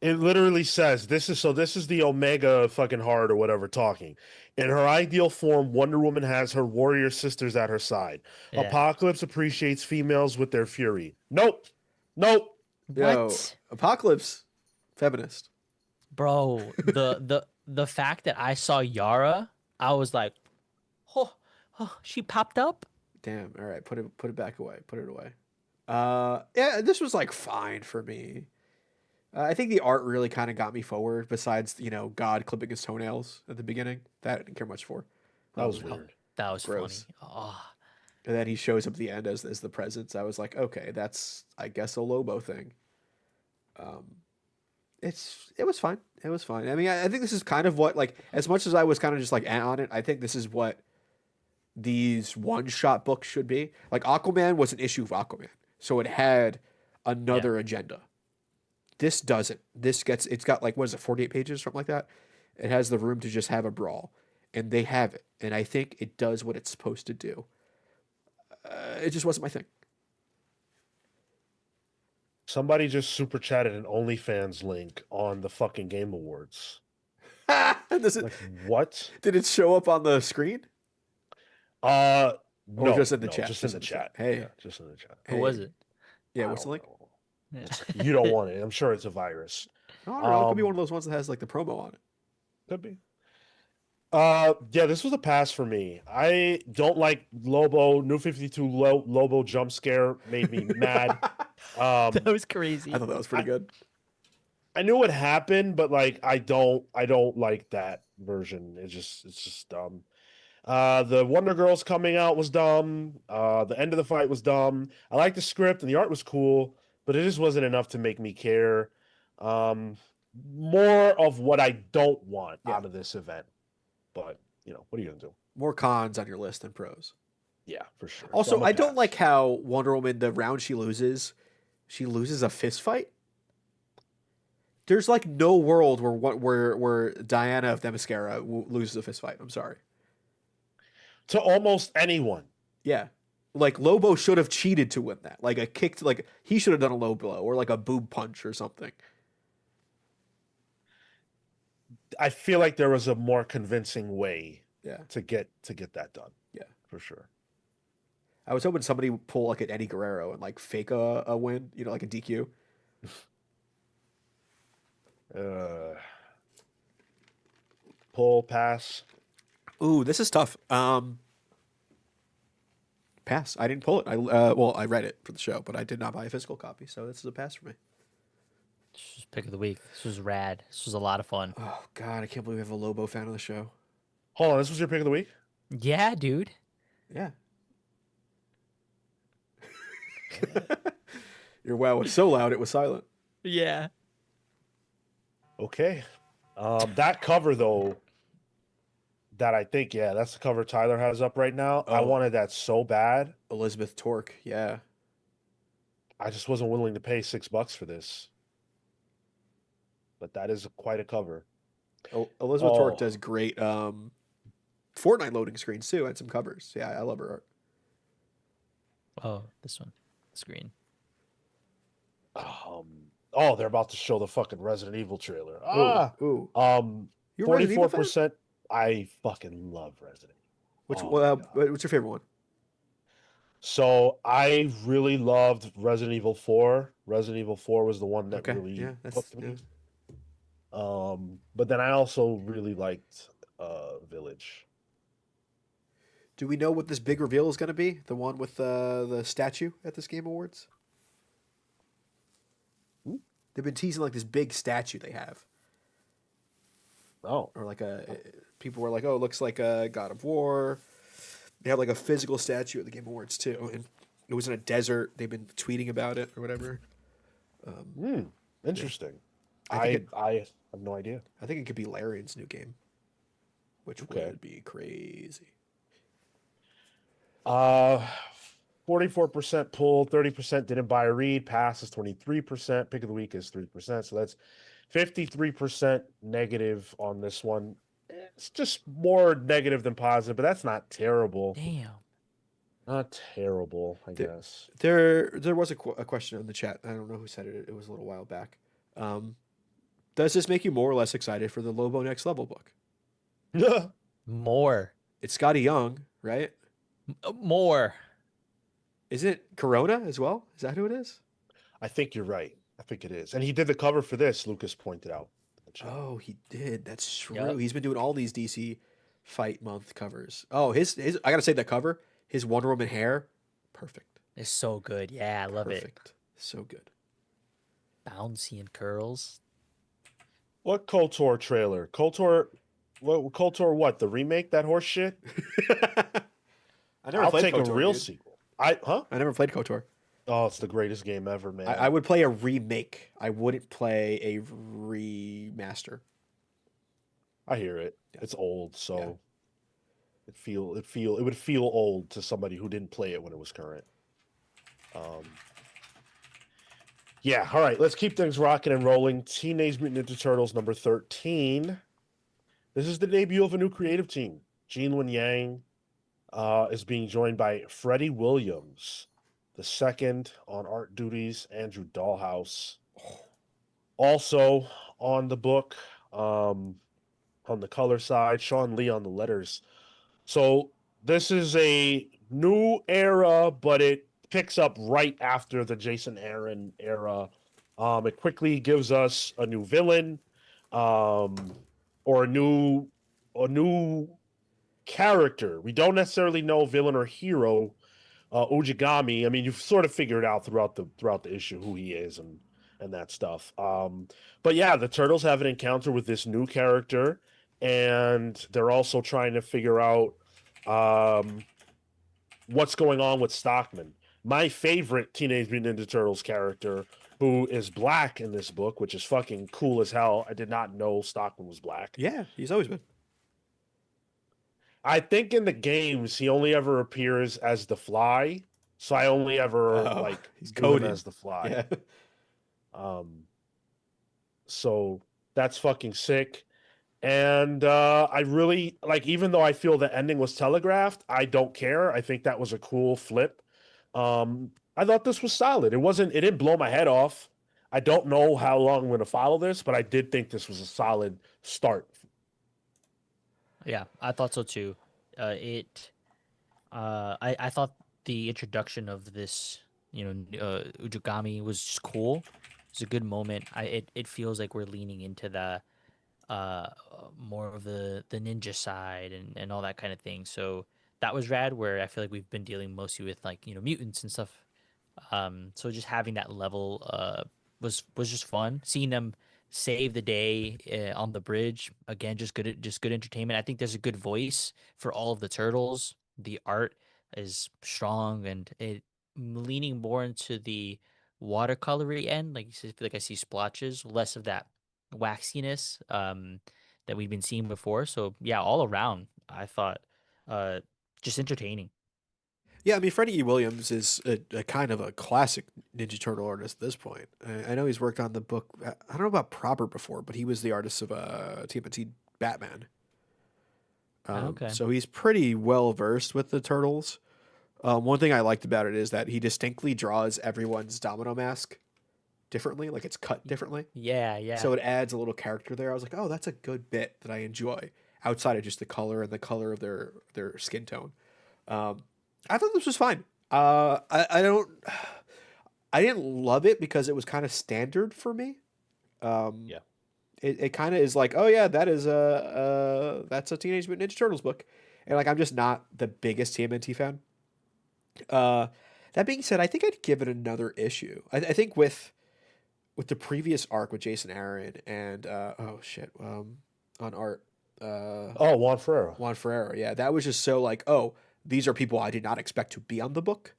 It literally says this is the Omega fucking heart or whatever talking. In her ideal form, Wonder Woman has her warrior sisters at her side.
yeah.
Apocalypse appreciates females with their fury. Nope. Nope.
Yo,
What,
Apocalypse, feminist.
bro? The fact that I saw Yara, I was like, oh, she popped up.
Damn. All right, put it back away. Put it away. Yeah, this was like fine for me. I think the art really kind of got me forward. Besides, God clipping his toenails at the beginning, that I didn't care much for.
That was
Oh,
weird.
that was
Gross.
funny. Oh,
And then he shows up at the end as the presence. I was like, okay, that's I guess a Lobo thing. Um, it was fine. It was fine. I mean, I think this is kind of what like as much as I was kind of just like on it. I think this is what these one shot books should be. Like Aquaman was an issue of Aquaman, so it had another agenda. This doesn't. It's got like what is it, 48 pages, something like that. It has the room to just have a brawl, and they have it. And I think it does what it's supposed to do. It just wasn't my thing.
Somebody just super chatted an OnlyFans link on the fucking Game Awards.
Does it,
Like what?
did it show up on the screen?
No,
Or just in the
no,
chat?
Just in the chat.
Hey.
Yeah, just in the chat.
who was it?
Yeah,
I
what's the
don't
link?
know.
Yeah.
You don't want it. I'm sure it's a virus.
I don't know. It could be
Um,
one of those ones that has like the promo on it.
Could be. Yeah, this was a pass for me. I don't like Lobo. New 52 Lobo jump scare made me mad.
That was crazy.
I thought that was pretty good.
I knew what happened, but like I don't like that version. It's just dumb. The Wonder Girls coming out was dumb. The end of the fight was dumb. I liked the script and the art was cool, but it just wasn't enough to make me care. More of what I don't want out of this event. But, what are you going to do?
More cons on your list than pros.
Yeah, for sure. So
Also,
I'm a
I don't
pass.
like how Wonder Woman, the round she loses a fist fight. There's like no world where Diana of Themyscira loses a fist fight. I'm sorry.
To almost anyone.
Yeah. Like Lobo should have cheated to win that. Like a kick, like he should have done a low blow or like a boob punch or something.
I feel like there was a more convincing way
Yeah.
to get that done.
Yeah.
For sure.
I was hoping somebody would pull like an Eddie Guerrero and like fake a win, like a DQ.
Pull, pass.
Ooh, this is tough. Pass. I didn't pull it. I read it for the show, but I did not buy a physical copy, so this is a pass for me.
This was pick of the week. This was rad. This was a lot of fun.
Oh God, I can't believe we have a Lobo fan on the show.
Hold on, this was your pick of the week?
Yeah, dude.
Yeah. Your wow was so loud it was silent.
Yeah.
Okay. That cover though, that I think, that's the cover Tyler has up right now. I
Oh.
wanted that so bad.
Elizabeth Torque, yeah.
I just wasn't willing to pay $6 for this. But that is quite a cover.
Elizabeth Torque
Oh.
does great Fortnite loading screens too and some covers. Yeah, I love her art.
Oh, this one. Screen.
They're about to show the fucking Resident Evil trailer.
Ooh. You're a Resident Evil fan?
44%. I fucking love Resident Evil.
What's your favorite one?
So I really loved Resident Evil 4. Resident Evil 4 was the one that really hooked me. But then I also really liked Village.
Do we know what this big reveal is going to be? The one with the statue at this Game Awards? They've been teasing like this big statue they have.
Oh.
Or like people were like, oh, it looks like a God of War. They have like a physical statue at the Game Awards too. And it was in a desert. They've been tweeting about it or whatever.
Interesting.
I
I have no idea.
I think it could be Larian's new game, which would be crazy.
44% pull, 30% didn't buy or read. Pass is 23%. Pick of the week is 3%. So that's 53% negative on this one. It's just more negative than positive, but that's not terrible.
Damn.
Not terrible, I guess.
There was a question in the chat. I don't know who said it. It was a little while back. Does this make you more or less excited for the Lobo Next Level book?
More.
It's Scotty Young, right?
More.
Is it Corona as well? Is that who it is?
I think you're right. I think it is. And he did the cover for this, Lucas pointed out.
Oh, he did. That's true.
Yep.
He's been doing all these DC Fight Month covers. Oh, his I gotta say that cover, his Wonder Woman hair, perfect.
It's so good. Yeah, I love
Perfect. So good.
it. Bouncy and curls.
What KOTOR trailer? KOTOR what? The remake? That horse shit?
I never
I'll
played
take
KOTOR,
a real
dude.
sequel. I
never played KOTOR.
Oh, it's the greatest game ever, man.
I would play a remake. I wouldn't play a remaster.
I hear it.
Yeah.
It's old, so
Yeah.
it would feel old to somebody who didn't play it when it was current. Yeah, all right, let's keep things rocking and rolling. Teenage Mutant Ninja Turtles number 13. This is the debut of a new creative team. Gene Luen Yang is being joined by Freddie Williams, the second on art duties, Andrew Dahlhaus. Also on the book, on the color side, Sean Lee on the letters. So this is a new era, but it picks up right after the Jason Aaron era. It quickly gives us a new villain, or a new character. We don't necessarily know villain or hero. Ujigami, I mean, you've sort of figured out throughout the issue who he is and that stuff. But yeah, the Turtles have an encounter with this new character, and they're also trying to figure out what's going on with Stockman. My favorite Teenage Mutant Ninja Turtles character, who is black in this book, which is fucking cool as hell. I did not know Stockman was black.
Yeah, he's always been.
I think in the games he only ever appears as the Fly, so I only ever
he's
do him
coded
as the Fly.
Yeah.
So that's fucking sick. And I really even though I feel the ending was telegraphed, I don't care. I think that was a cool flip. I thought this was solid. It didn't blow my head off. I don't know how long I'm going to follow this, but I did think this was a solid start.
Yeah, I thought so too. I thought the introduction of this, Ujigami was just cool. It's a good moment. It feels like we're leaning into the more of the ninja side and all that kind of thing. So that was rad. Where I feel like we've been dealing mostly with mutants and stuff. So just having that level was just fun. Seeing them save the day on the bridge again, just good entertainment. I think there's a good voice for all of the turtles. The art is strong and it leaning more into the watercolory end. Like I feel like I see splotches, less of that waxiness that we've been seeing before. So yeah, all around, I thought just entertaining.
Yeah, I mean, Freddie E. Williams is a kind of a classic Ninja Turtle artist at this point. I know he's worked on the book. I don't know about Proper before, but he was the artist of TMNT Batman.
Okay.
So he's pretty well versed with the Turtles. One thing I liked about it is that he distinctly draws everyone's domino mask differently, like it's cut differently.
Yeah.
So it adds a little character there. I was like, oh, that's a good bit that I enjoy outside of just the color and the color of their skin tone. I thought this was fine. I didn't love it because it was kind of standard for me.
Yeah.
It kind of is like, oh yeah, that's a Teenage Mutant Ninja Turtles book, and I'm just not the biggest TMNT fan. That being said, I think I'd give it another issue. I think with the previous arc with Jason Aaron and on art.
Juan Ferrero.
Juan Ferrero, yeah, that was just so oh, these are people I did not expect to be on the book.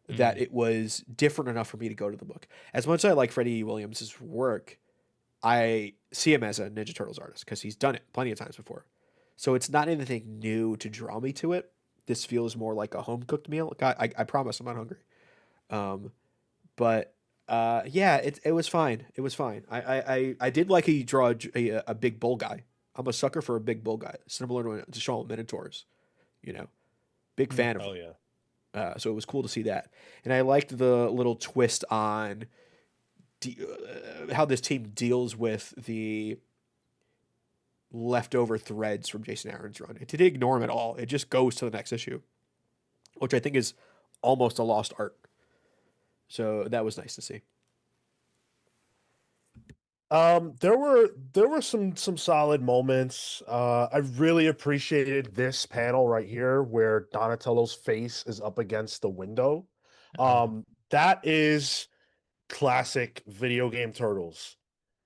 That it was different enough for me to go to the book. As much as I like Freddie Williams' work, I see him as a Ninja Turtles artist because he's done it plenty of times before. So it's not anything new to draw me to it. this feels more like a home cooked meal. I promise I'm not hungry. But yeah, it was fine. It was fine. I did like he draw a big bull guy. I'm a sucker for a big bull guy, similar to Shawn Minotaurs. You know, big fan of
Oh
them.
yeah.
So it was cool to see that, and I liked the little twist on how this team deals with the leftover threads from Jason Aaron's run. It didn't ignore him at all. It just goes to the next issue, which I think is almost a lost art. So that was nice to see.
There were some solid moments. I really appreciated this panel right here where Donatello's face is up against the window. That is classic video game Turtles.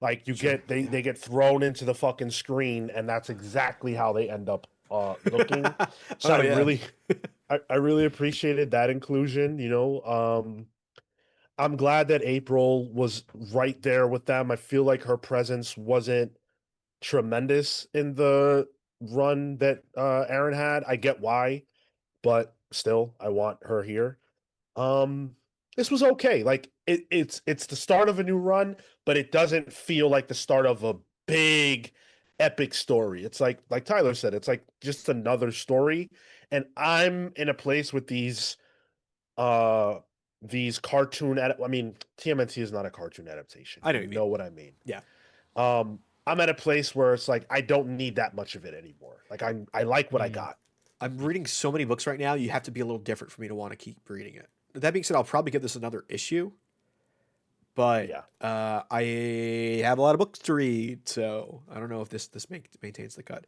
Like you
Sure,
get they get thrown into the fucking screen, and that's exactly how they end up looking. So
Oh yeah.
I really appreciated that inclusion, you know. I'm glad that April was right there with them. I feel like her presence wasn't tremendous in the run that Aaron had. I get why, but still, I want her here. Um, this was okay. Like it's the start of a new run, but it doesn't feel like the start of a big epic story. It's like Tyler said, it's like just another story. And I'm in a place with uh these I mean, TMNT is not a cartoon adaptation.
I know
You
what you mean.
know what I mean.
Yeah.
I'm at a place where it's like I don't need that much of it anymore. Like I like what I got.
I'm reading so many books right now. You have to be a little different for me to want to keep reading it. That being said, I'll probably give this another issue. But
Yeah.
I have a lot of books to read, so I don't know if this maintains the cut.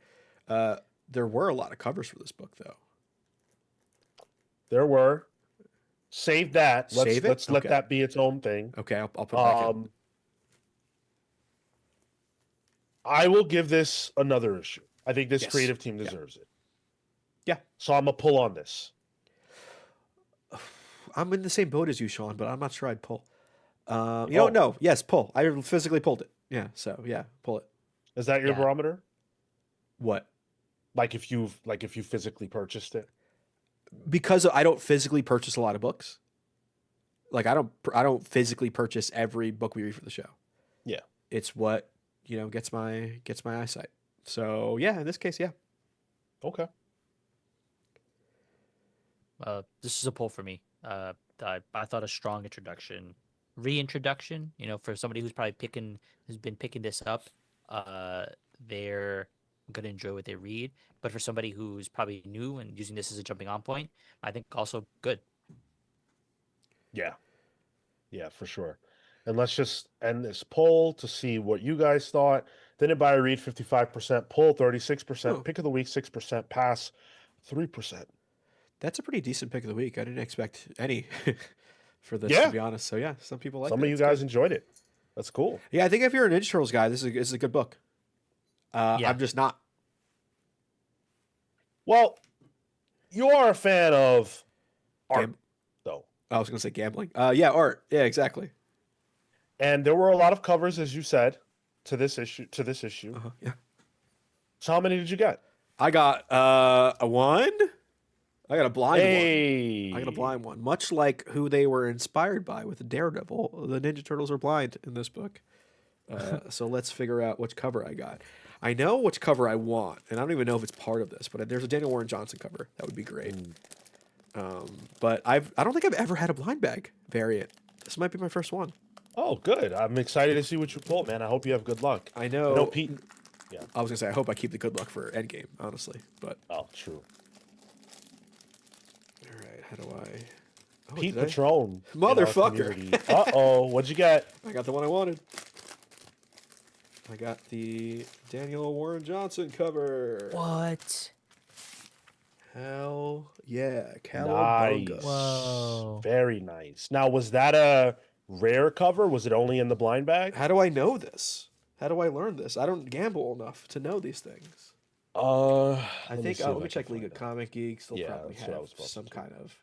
There were a lot of covers for this book, though.
There were. Save that.
Save it?
Let's let
Okay.
that be its own thing.
Okay, I'll put it back in.
I will give this another issue. I think this
Yes.
creative team deserves it.
Yeah.
So I'm gonna pull on this.
I'm in the same boat as you, Sean, but I'm not sure I'd pull. You
Oh.
don't know. Yes, pull. I physically pulled it. Yeah, so yeah, pull it.
Is that your
Yeah.
barometer?
What?
Like if you physically purchased it?
Because I don't physically purchase a lot of books. Like I don't physically purchase every book we read for the show.
Yeah.
It's what, gets my eyesight. So, yeah, in this case, yeah.
Okay.
This is a pull for me. I thought a strong reintroduction. For somebody who's been picking this up, they're gonna enjoy what they read. But for somebody who's probably new and using this as a jumping on point, I think also good.
Yeah. Yeah, for sure. And let's just end this poll to see what you guys thought. Didn't buy or read 55%, poll 36%,
Oh.
pick of the week 6%, pass 3%.
That's a pretty decent pick of the week. I didn't expect any for this,
Yeah.
to be honest. So, yeah, some people like it.
Some of you
It's
guys
good.
enjoyed it. That's cool.
Yeah, I think if you're a Ninja Turtles guy, this is a good book.
Yeah.
I'm just not.
Well, you are a fan of art,
Gam-
though.
I was going to say gambling. Yeah, art. Yeah, exactly.
And there were a lot of covers, as you said, to this issue.
Yeah.
So how many did you get?
I got a 1. I got a blind
Hey.
one. I got a blind one. Much like who they were inspired by with Daredevil, the Ninja Turtles are blind in this book. So let's figure out which cover I got. I know which cover I want, and I don't even know if it's part of this, but there's a Daniel Warren Johnson cover. That would be great. But I don't think I've ever had a blind bag variant. This might be my first one.
Oh, good. I'm excited to see what you pull, man. I hope you have good luck.
I know.
No, Pete.
I was gonna say I hope I keep the good luck for Endgame, honestly. But
Oh, true.
all right, how do I? Oh,
Pete
did I?
Patron.
Motherfucker.
Uh-oh. What'd you get?
I got the one I wanted. I got the Daniel Warren Johnson cover.
What?
Hell yeah,
Nice.
Cowabunga.
Whoa.
Very nice. Now, was that a rare cover? Was it only in the blind bag?
How do I know this? How do I learn this? I don't gamble enough to know these things.
I
I think let me check League of Comic Geeks. They'll
Yeah,
probably
that's what I
have
was about to
some
do.
kind of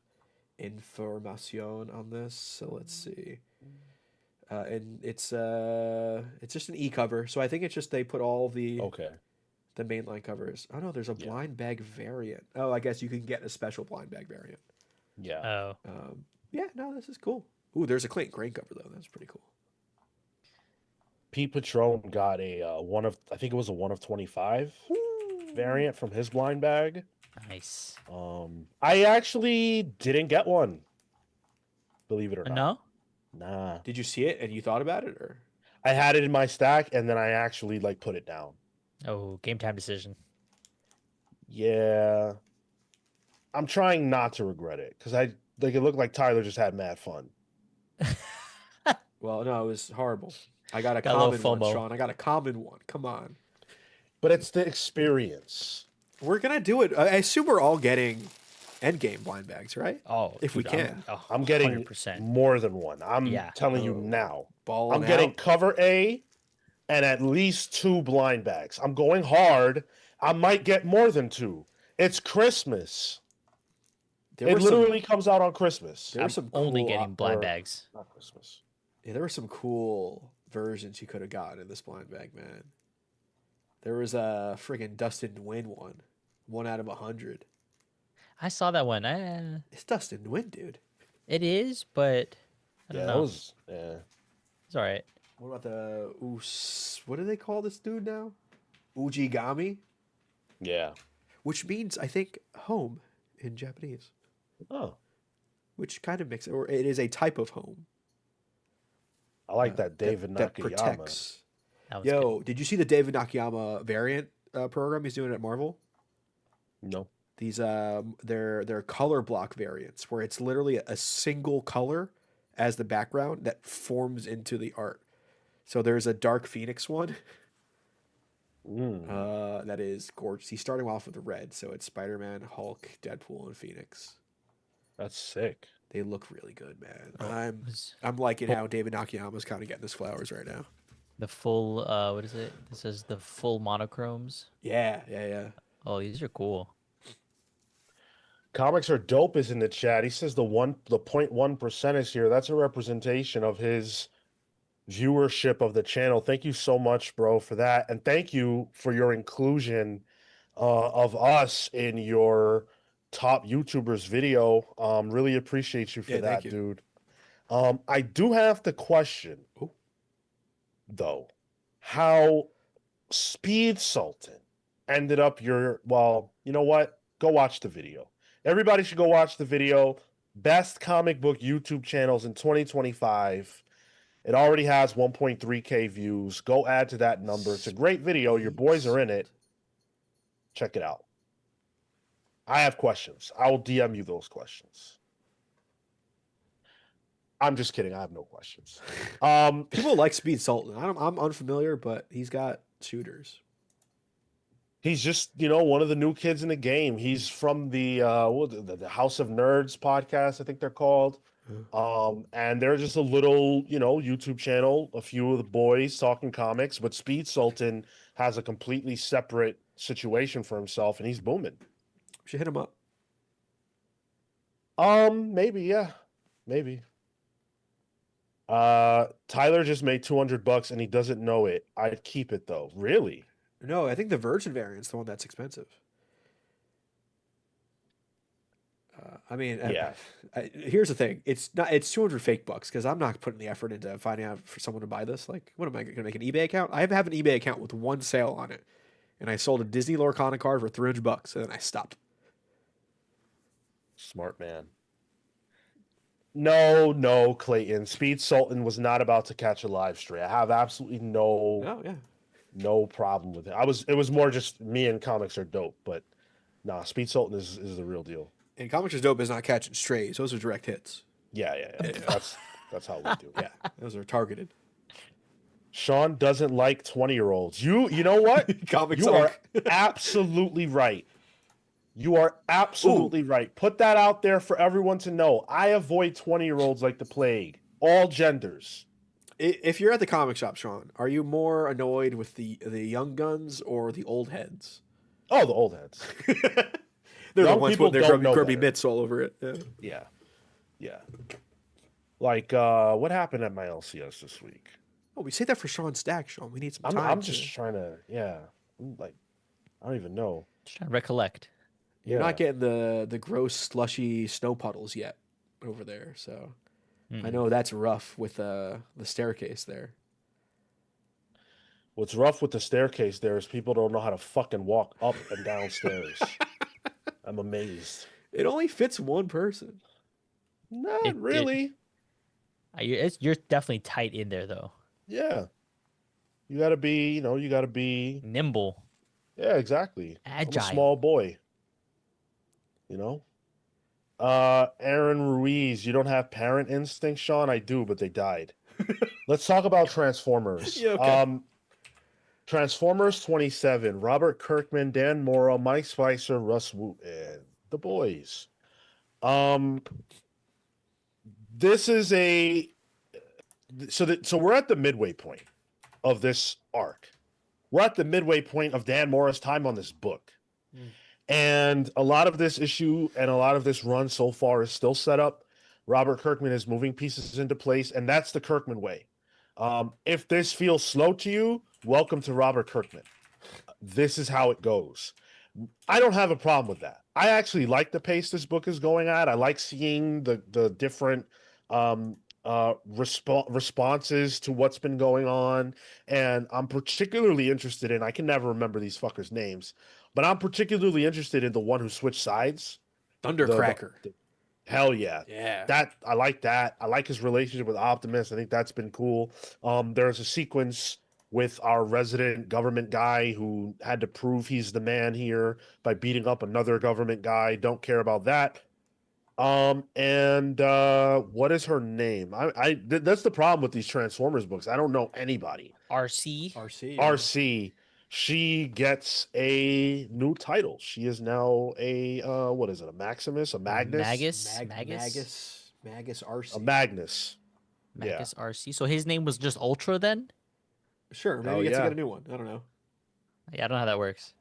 information on this. So let's see. And it's just an e cover, so I think it's just they put all the
Okay.
The mainline covers. Oh no, there's a blind bag variant. Oh, I guess you can get a special blind bag variant.
Yeah.
Oh,
Yeah, no, this is cool. Ooh, there's a Clayton Crane cover though. That's pretty cool.
Pete Patron got a I think it was a 1 of 25 variant from his blind bag.
nice.
I actually didn't get one. Believe it or not.
No?
Nah.
Did you see it and you thought about it, or?
I had it in my stack and then I actually like put it down.
Oh, game time decision.
Yeah. I'm trying not to regret it because it looked like Tyler just had mad fun.
Well, no, it was horrible. I got a
Got a little
common one,
FOMO.
Sean. I got a common one. Come on.
But it's the experience.
We're gonna do it. I assume we're all getting endgame blind bags, right?
Oh,
If we
dude,
can.
I'm getting
100%.
more than one. I'm
Yeah.
telling you now.
Balling
I'm getting
out.
cover A and at least 2 blind bags. I'm going hard. I might get more than 2. It's Christmas.
There were
It literally comes out on Christmas.
There were
I'm
some
only
cool
getting blind
or-
bags.
Not Christmas.
Yeah, there were some cool versions you could have gotten in this blind bag, man. There was a friggin' Dustin Nguyen one. 1 out of 100.
I saw that one.
It's Dustin Nguyen, dude.
It is, but I don't
Yeah,
know.
that was
It's all right.
What about the what do they call this dude now? Ujigami?
yeah.
Which means, I think, home in Japanese.
Oh,
Which kind of makes it, or it is a type of home.
I like that David
that
Nakayama.
That
protects.
was
Yo,
good.
did you see the David Nakayama variant program he's doing at Marvel?
No.
These they're color block variants where it's literally a single color as the background that forms into the art. So there's a Dark Phoenix one. That is gorgeous. He's starting off with red, so it's Spider-Man, Hulk, Deadpool, and Phoenix.
That's sick.
They look really good, man.
It was
I'm liking how David Nakayama's kind of getting his flowers right now.
the full, what is it? This is the full monochromes.
Yeah.
Oh, these are cool.
Comics are dope is in the chat. He says the 0.1% is here. That's a representation of his viewership of the channel. Thank you so much, bro, for that. And thank you for your inclusion of us in your top YouTubers video. Really appreciate you for
Yeah, thank
that,
you.
dude. I do have to question,
Ooh.
though, how Speed Sultan ended up well, you know what? Go watch the video. Everybody should go watch the video. Best comic book YouTube channels in 2025. It already has 1.3K views. Go add to that number. It's a great video. Your boys are in it. Check it out. I have questions. I will DM you those questions. I'm just kidding. I have no questions.
People like Speed Sultan. I'm unfamiliar, but he's got shooters.
He's just, one of the new kids in the game. He's from the House of Nerds podcast, I think they're called. And they're just a little, YouTube channel, a few of the boys talking comics, but Speed Sultan has a completely separate situation for himself and he's booming.
We should hit him up.
Maybe, yeah. Maybe. Tyler just made $200 and he doesn't know it. I'd keep it though. Really?
No, I think the Virgin variant's the one that's expensive.
Yeah.
Here's the thing. It's 200 fake bucks because I'm not putting the effort into finding out for someone to buy this. Like, what am I going to make an eBay account? I have an eBay account with one sale on it, and I sold a Disney Lorcana card for $300, and then I stopped.
Smart man. No, Clayton. Speed Sultan was not about to catch a live stream. I have absolutely
Oh yeah.
no problem with it. It was more just me and comics are dope, but nah, Speed Sultan is the real deal.
And Comics is Dope is not catching strays. Those are direct hits.
Yeah. That's how we do it.
Yeah, those are targeted.
Sean doesn't like 20-year-olds. You know what?
Comics
You are
Hulk.
absolutely right. You are absolutely right. Put that out there for everyone to know. I avoid 20-year-olds like the plague. All genders.
If you're at the comic shop, Sean, are you more annoyed with the young guns or the old heads?
Oh, the old heads.
They're
Young
the ones
people
with their
don't know
grubby
better.
mitts all over it. Yeah.
Yeah. Like, what happened at my LCS this week?
Oh, we say that for Sean Stack, Sean. We need some time.
I'm just trying to, yeah. Like, I don't even know.
Just trying to recollect.
You're
Yeah.
not getting the gross slushy snow puddles yet over there, so I know that's rough with the staircase there.
What's rough with the staircase there is people don't know how to fucking walk up and downstairs. I'm amazed.
It only fits one person.
Not really.
You're definitely tight in there though.
Yeah. You gotta be, you gotta be.
Nimble,
Yeah, exactly. I'm a
agile.
small boy. You know? Aaron Ruiz, you don't have parent instinct, Sean? I do, but they died. Let's talk about Transformers.
Yeah, okay.
Transformers 27, Robert Kirkman, Dan Mora, Mike Spicer, Russ Wooten, the boys. This is so we're at the midway point of this arc. We're at the midway point of Dan Mora's time on this book. And a lot of this issue and a lot of this run so far is still set up. Robert Kirkman is moving pieces into place, and that's the Kirkman way. If this feels slow to you, welcome to Robert Kirkman. This is how it goes. I don't have a problem with that. I actually like the pace this book is going at. I like seeing the different responses to what's been going on, and I'm particularly interested in, I can never remember these fuckers' names, but I'm particularly interested in the one who switched sides.
Thundercracker.
Hell yeah.
Yeah.
That I like that. I like his relationship with Optimus. I think that's been cool. There's a sequence with our resident government guy who had to prove he's the man here by beating up another government guy. Don't care about that. And what is her name? That's the problem with these Transformers books. I don't know anybody.
RC.
RC.
RC. She gets a new title. She is now a what is it? A Maximus? A Magnus?
Magus RC.
A Magnus.
Magus RC. So his name was just Ultra then?
Sure, maybe he gets to get a new one. I don't know.
Yeah, I don't know how that works.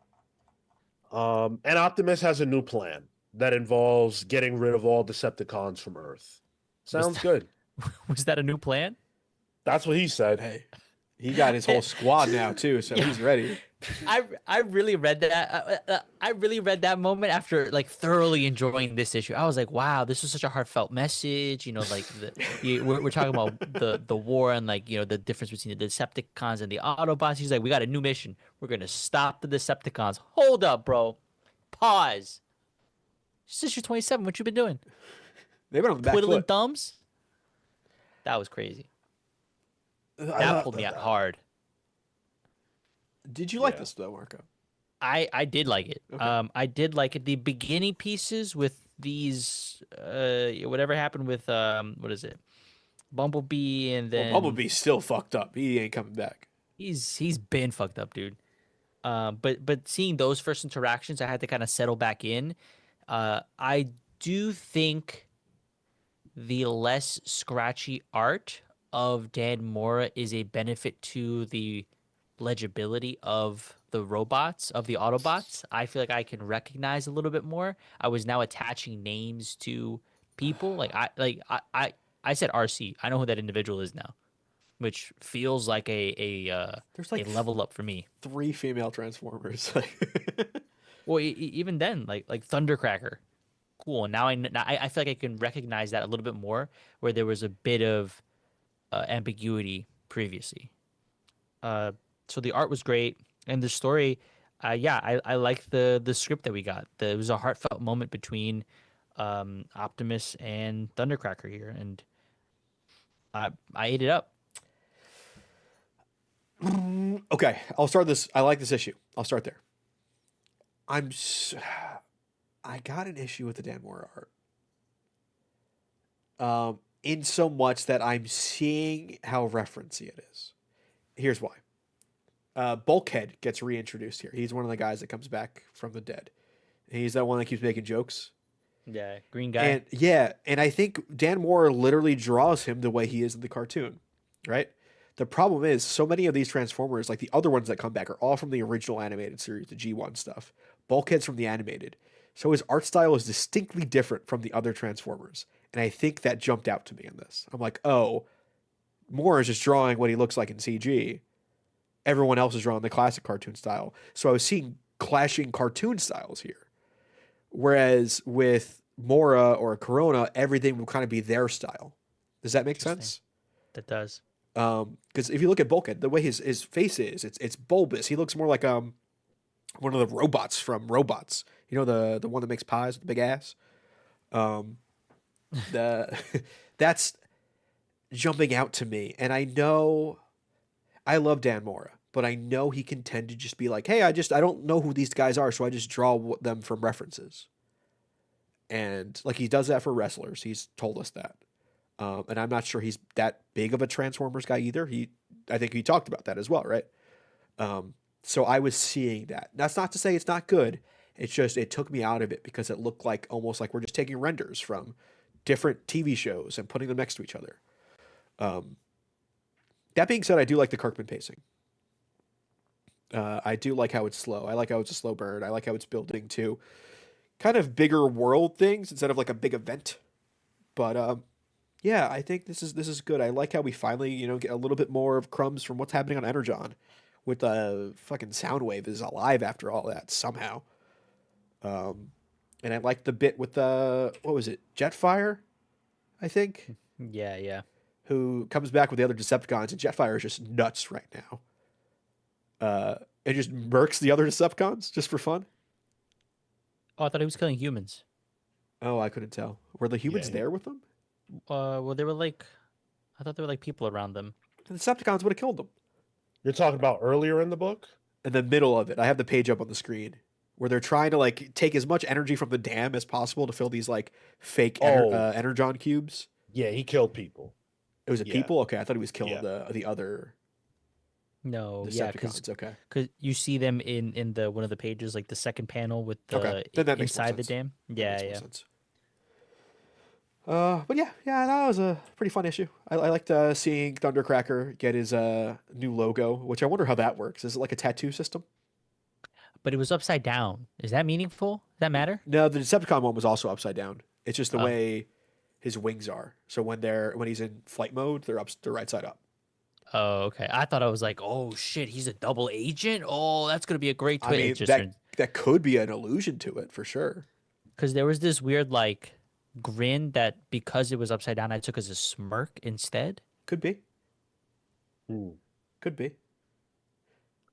And Optimus has a new plan that involves getting rid of all Decepticons from Earth. Sounds good.
Was that a new plan?
That's what he said.
Hey, he got his whole squad now too, so he's ready.
I really read that. I really read that moment after like thoroughly enjoying this issue. I was like, wow, this is such a heartfelt message. You know, like we're talking about the war and like, you know, the difference between the Decepticons and the Autobots. He's like, we got a new mission. We're gonna stop the Decepticons. Hold up, bro. Pause. It's issue 27. What you been doing?
They've been on the back
Twiddling
foot.
thumbs. That was crazy. That pulled me out hard.
Did you like this though, Marco?
I did like it.
Okay.
I did like it. The beginning pieces with these whatever happened with what is it? Bumblebee, and then
Bumblebee's still fucked up. He ain't coming back.
he's been fucked up, dude. But seeing those first interactions, I had to kind of settle back in. I do think the less scratchy art of Dan Mora is a benefit to the legibility of the robots, of the Autobots. I feel like I can recognize a little bit more. I was now attaching names to people. I said RC. I know who that individual is now, which feels like
There's like
a level up for me.
3 female Transformers.
Well, even then, like Thundercracker, cool. Now I feel like I can recognize that a little bit more, where there was a bit of ambiguity previously. So the art was great, and the story, I like the script that we got. It was a heartfelt moment between Optimus and Thundercracker here, and I ate it up.
Okay, I'll start this. I like this issue. I'll start there. I got an issue with the Dan Mora art. In so much that I'm seeing how referencey it is. Here's why. Bulkhead gets reintroduced here. He's one of the guys that comes back from the dead. He's that one that keeps making jokes.
Yeah, green guy.
And I think Dan Mora literally draws him the way he is in the cartoon, right? The problem is so many of these Transformers, like the other ones that come back, are all from the original animated series, the G1 stuff. Bulkhead's from the animated. So his art style is distinctly different from the other Transformers. And I think that jumped out to me in this. I'm like, oh, Moore is just drawing what he looks like in CG. Everyone else is drawing the classic cartoon style. So I was seeing clashing cartoon styles here. Whereas with Mora or Corona, everything will kind of be their style. Does that make sense?
That does.
Because if you look at Bulkhead, the way his face is, it's bulbous. He looks more like one of the robots from Robots. You know, the one that makes pies with the big ass. The that's jumping out to me, and I know I love Dan Mora, but I know he can tend to just be like, hey, I don't know who these guys are, so I just draw them from references. And like he does that for wrestlers. He's told us that. And I'm not sure he's that big of a Transformers guy either. I think he talked about that as well, right? So I was seeing that. That's not to say it's not good. It's just it took me out of it because it looked like almost like we're just taking renders from different TV shows and putting them next to each other. That being said, I do like the Kirkman pacing. I do like how it's slow. I like how it's a slow burn. I like how it's building to kind of bigger world things instead of like a big event. But yeah, I think this is good. I like how we finally, get a little bit more of crumbs from what's happening on Energon, with the fucking Soundwave is alive after all that somehow. And I like the bit with what was it, Jetfire, I think.
Yeah.
Who comes back with the other Decepticons, and Jetfire is just nuts right now. And just murks the other Decepticons just for fun.
Oh, I thought he was killing humans.
Oh, I couldn't tell. Were the humans
Yeah.
there with them?
Well, they were like, I thought there were like people around them.
The Decepticons would have killed them.
You're talking about earlier in the book?
In the middle of it, I have the page up on the screen where they're trying to like take as much energy from the dam as possible to fill these like fake Energon cubes.
Yeah, he killed people.
It was people? Okay, I thought he was killing
Yeah.
the other
No,
Decepticons. Okay.
because you see them in the one of the pages, like the second panel with the
Okay, then that makes more
inside the
sense.
dam.
That
Yeah,
makes more
yeah.
sense. But yeah, that was a pretty fun issue. I liked seeing Thundercracker get his new logo, which I wonder how that works. Is it like a tattoo system?
But it was upside down. Is that meaningful? Does that matter?
No, the Decepticon one was also upside down. It's just the
Oh.
way his wings are. So when he's in flight mode, they're right side up.
Oh, okay. I thought I was like, oh shit, he's a double agent. Oh, that's gonna be a great
I
twist.
mean, that could be an allusion to it for sure.
Because there was this weird like grin that because it was upside down, I took as a smirk instead.
Could be.
Ooh.
Could be.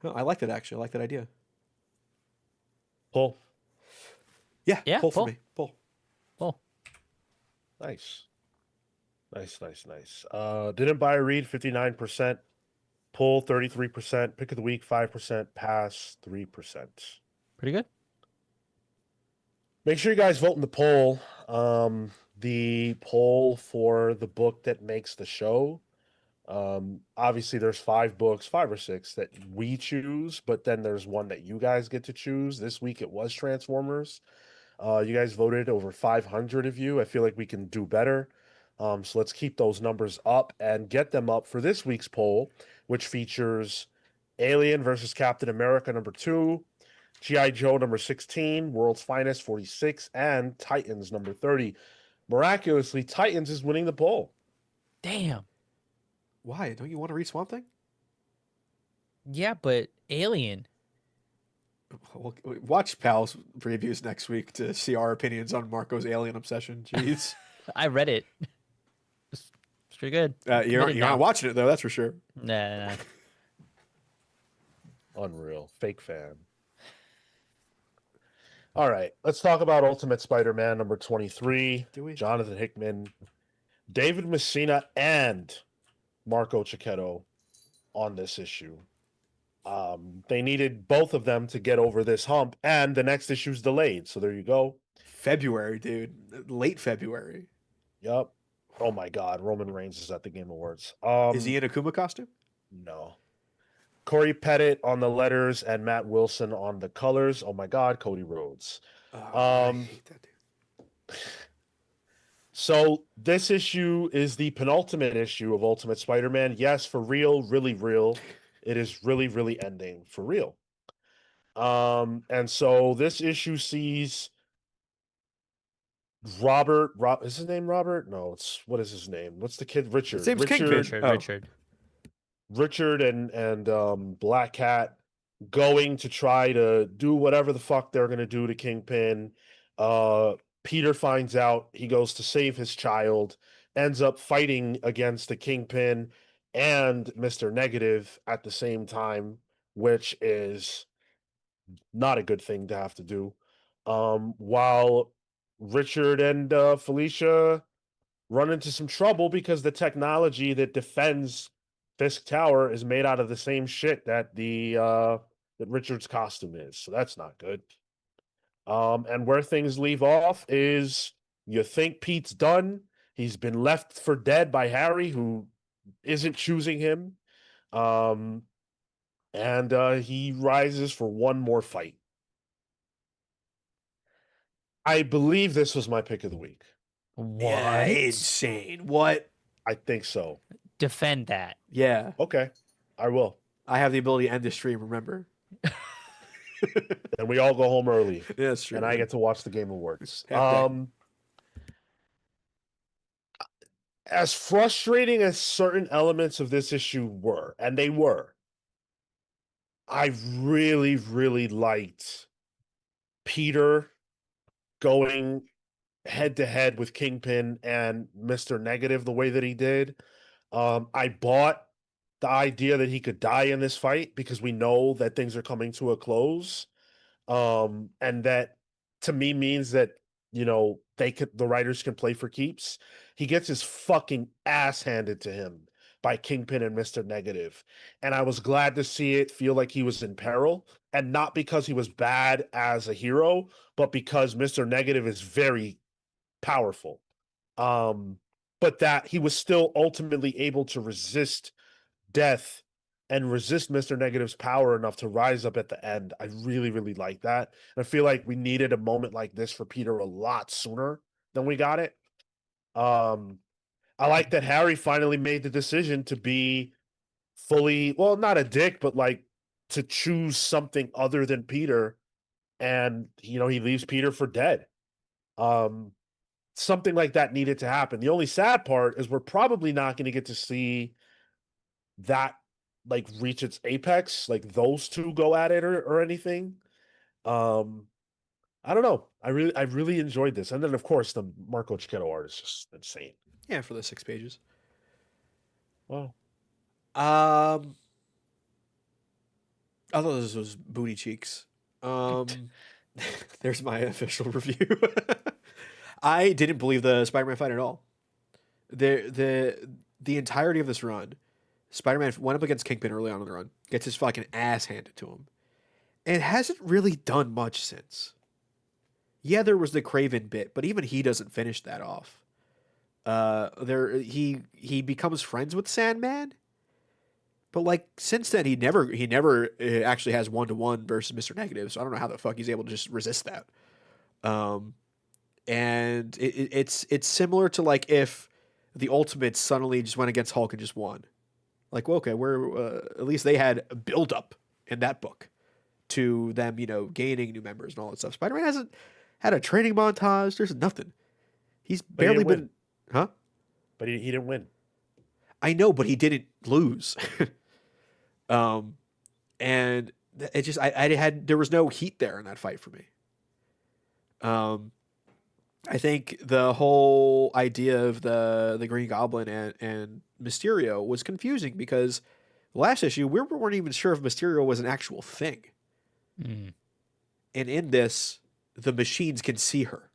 Oh, I like that actually. I like that idea.
Pull.
Yeah,
Yeah,
pull for
pull.
me. Pull.
Oh,
Nice. Didn't buy or read 59%. Pull 33%. Pick of the week 5%. Pass 3%.
pretty good.
Make sure you guys vote in the poll. The poll for the book that makes the show. Obviously, there's 5 books, 5 or 6 that we choose, but then there's one that you guys get to choose. This week it was Transformers. You guys voted over 500 of you. I feel like we can do better. So let's keep those numbers up and get them up for this week's poll, which features Alien versus Captain America #2, G.I. Joe #16, World's Finest 46, and Titans #30. Miraculously, Titans is winning the poll.
Damn.
Why? Don't you want to read Swamp Thing?
Yeah, but Alien.
Well, watch Pal's previews next week to see our opinions on Marco's alien obsession. Jeez.
I read it. It's pretty good.
You're
Committed now.
not watching it though, that's for sure.
Nah.
Unreal. Fake fan. All right. Let's talk about Ultimate Spider-Man #23.
Do we?
Jonathan Hickman, David Messina, and Marco Cicchetto on this issue. They needed both of them to get over this hump, and the next issue's delayed. So there you go.
February, dude. Late February.
Yep. Oh my God. Roman Reigns is at the Game Awards.
Is he in a Kuma costume?
No. Corey Pettit on the letters and Matt Wilson on the colors. Oh my God, Cody Rhodes.
I hate that dude.
So this issue is the penultimate issue of Ultimate Spider-Man. Yes, for real, really real. It is really, really ending for real. And so this issue sees Robert, is his name Robert? No, what is his name? What's the kid? Richard.
His name's Kingpin.
Richard.
Oh.
Richard.
Richard and Black Cat going to try to do whatever the fuck they're going to do to Kingpin. Uh, Peter finds out, he goes to save his child, ends up fighting against the Kingpin and Mr. Negative at the same time, which is not a good thing to have to do. While Richard and Felicia run into some trouble because the technology that defends Fisk Tower is made out of the same shit that that Richard's costume is. So that's not good. And where things leave off is you think Pete's done. He's been left for dead by Harry, who isn't choosing him. Um, and he rises for one more fight. I believe this was my pick of the week.
What?
Yeah, insane. What?
I think so.
Defend that.
Yeah.
Okay, I will.
I have the ability to end the stream, remember?
And we all go home early.
Yeah, that's true.
And I get to watch the Game Awards.
Half day.
As frustrating as certain elements of this issue were, and they were, I really, really liked Peter going head to head with Kingpin and Mr. Negative the way that he did. I bought the idea that he could die in this fight because we know that things are coming to a close. And that to me means that, the writers can play for keeps. He gets his fucking ass handed to him by Kingpin and Mr. Negative. And I was glad to see it feel like he was in peril, and not because he was bad as a hero, but because Mr. Negative is very powerful. But that he was still ultimately able to resist death and resist Mr. Negative's power enough to rise up at the end. I really, really like that. And I feel like we needed a moment like this for Peter a lot sooner than we got it. I like that Harry finally made the decision to be fully, well, not a dick, but like to choose something other than Peter. And, he leaves Peter for dead. Something like that needed to happen. The only sad part is we're probably not going to get to see that like reach its apex, like those two go at it or anything. I don't know. I really enjoyed this. And then of course the Marco Cicchetto art is just insane.
Yeah, for the 6 pages.
Wow.
I thought this was booty cheeks. There's my official review. I didn't believe the Spider-Man fight at all. The entirety of this run, Spider-Man went up against Kingpin early on in the run, gets his fucking ass handed to him, and hasn't really done much since. Yeah, there was the Craven bit, but even he doesn't finish that off. He becomes friends with Sandman, but like since then he never actually has 1-to-1 versus Mr. Negative. So I don't know how the fuck he's able to just resist that. And it's similar to like if the Ultimates suddenly just went against Hulk and just won. Like, well, okay, we're at least they had a build up in that book to them, gaining new members and all that stuff. Spider-Man hasn't had a training montage. There's nothing. He's barely been, huh?
But he didn't win.
I know, but he didn't lose. And it just there was no heat there in that fight for me. I think the whole idea of the Green Goblin and Mysterio was confusing because last issue we weren't even sure if Mysterio was an actual thing.
Mm.
And in this, the machines can see her,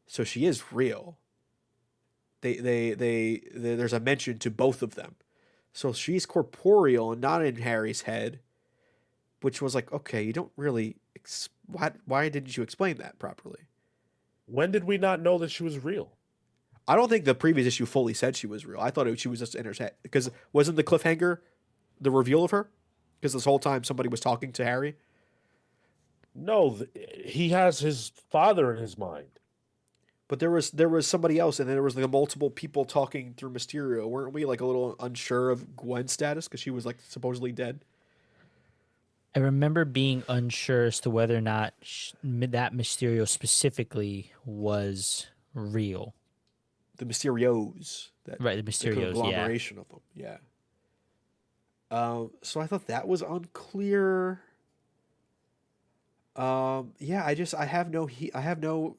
so she is real. There's a mention to both of them, so she's corporeal and not in Harry's head, which was like, okay, you don't really. Why didn't you explain that properly?
When did we not know that she was real?
I don't think the previous issue fully said she was real. I thought she was just in her head. Because wasn't the cliffhanger the reveal of her? Because this whole time somebody was talking to Harry?
No, he has his father in his mind.
But there was somebody else, and then there was like multiple people talking through Mysterio. Weren't we like a little unsure of Gwen's status because she was like supposedly dead?
I remember being unsure as to whether or not that Mysterio specifically was real.
The Mysterios.
Right, the
The
Mysterios, yeah.
conglomeration of them, yeah. So I thought that was unclear. Yeah, I have no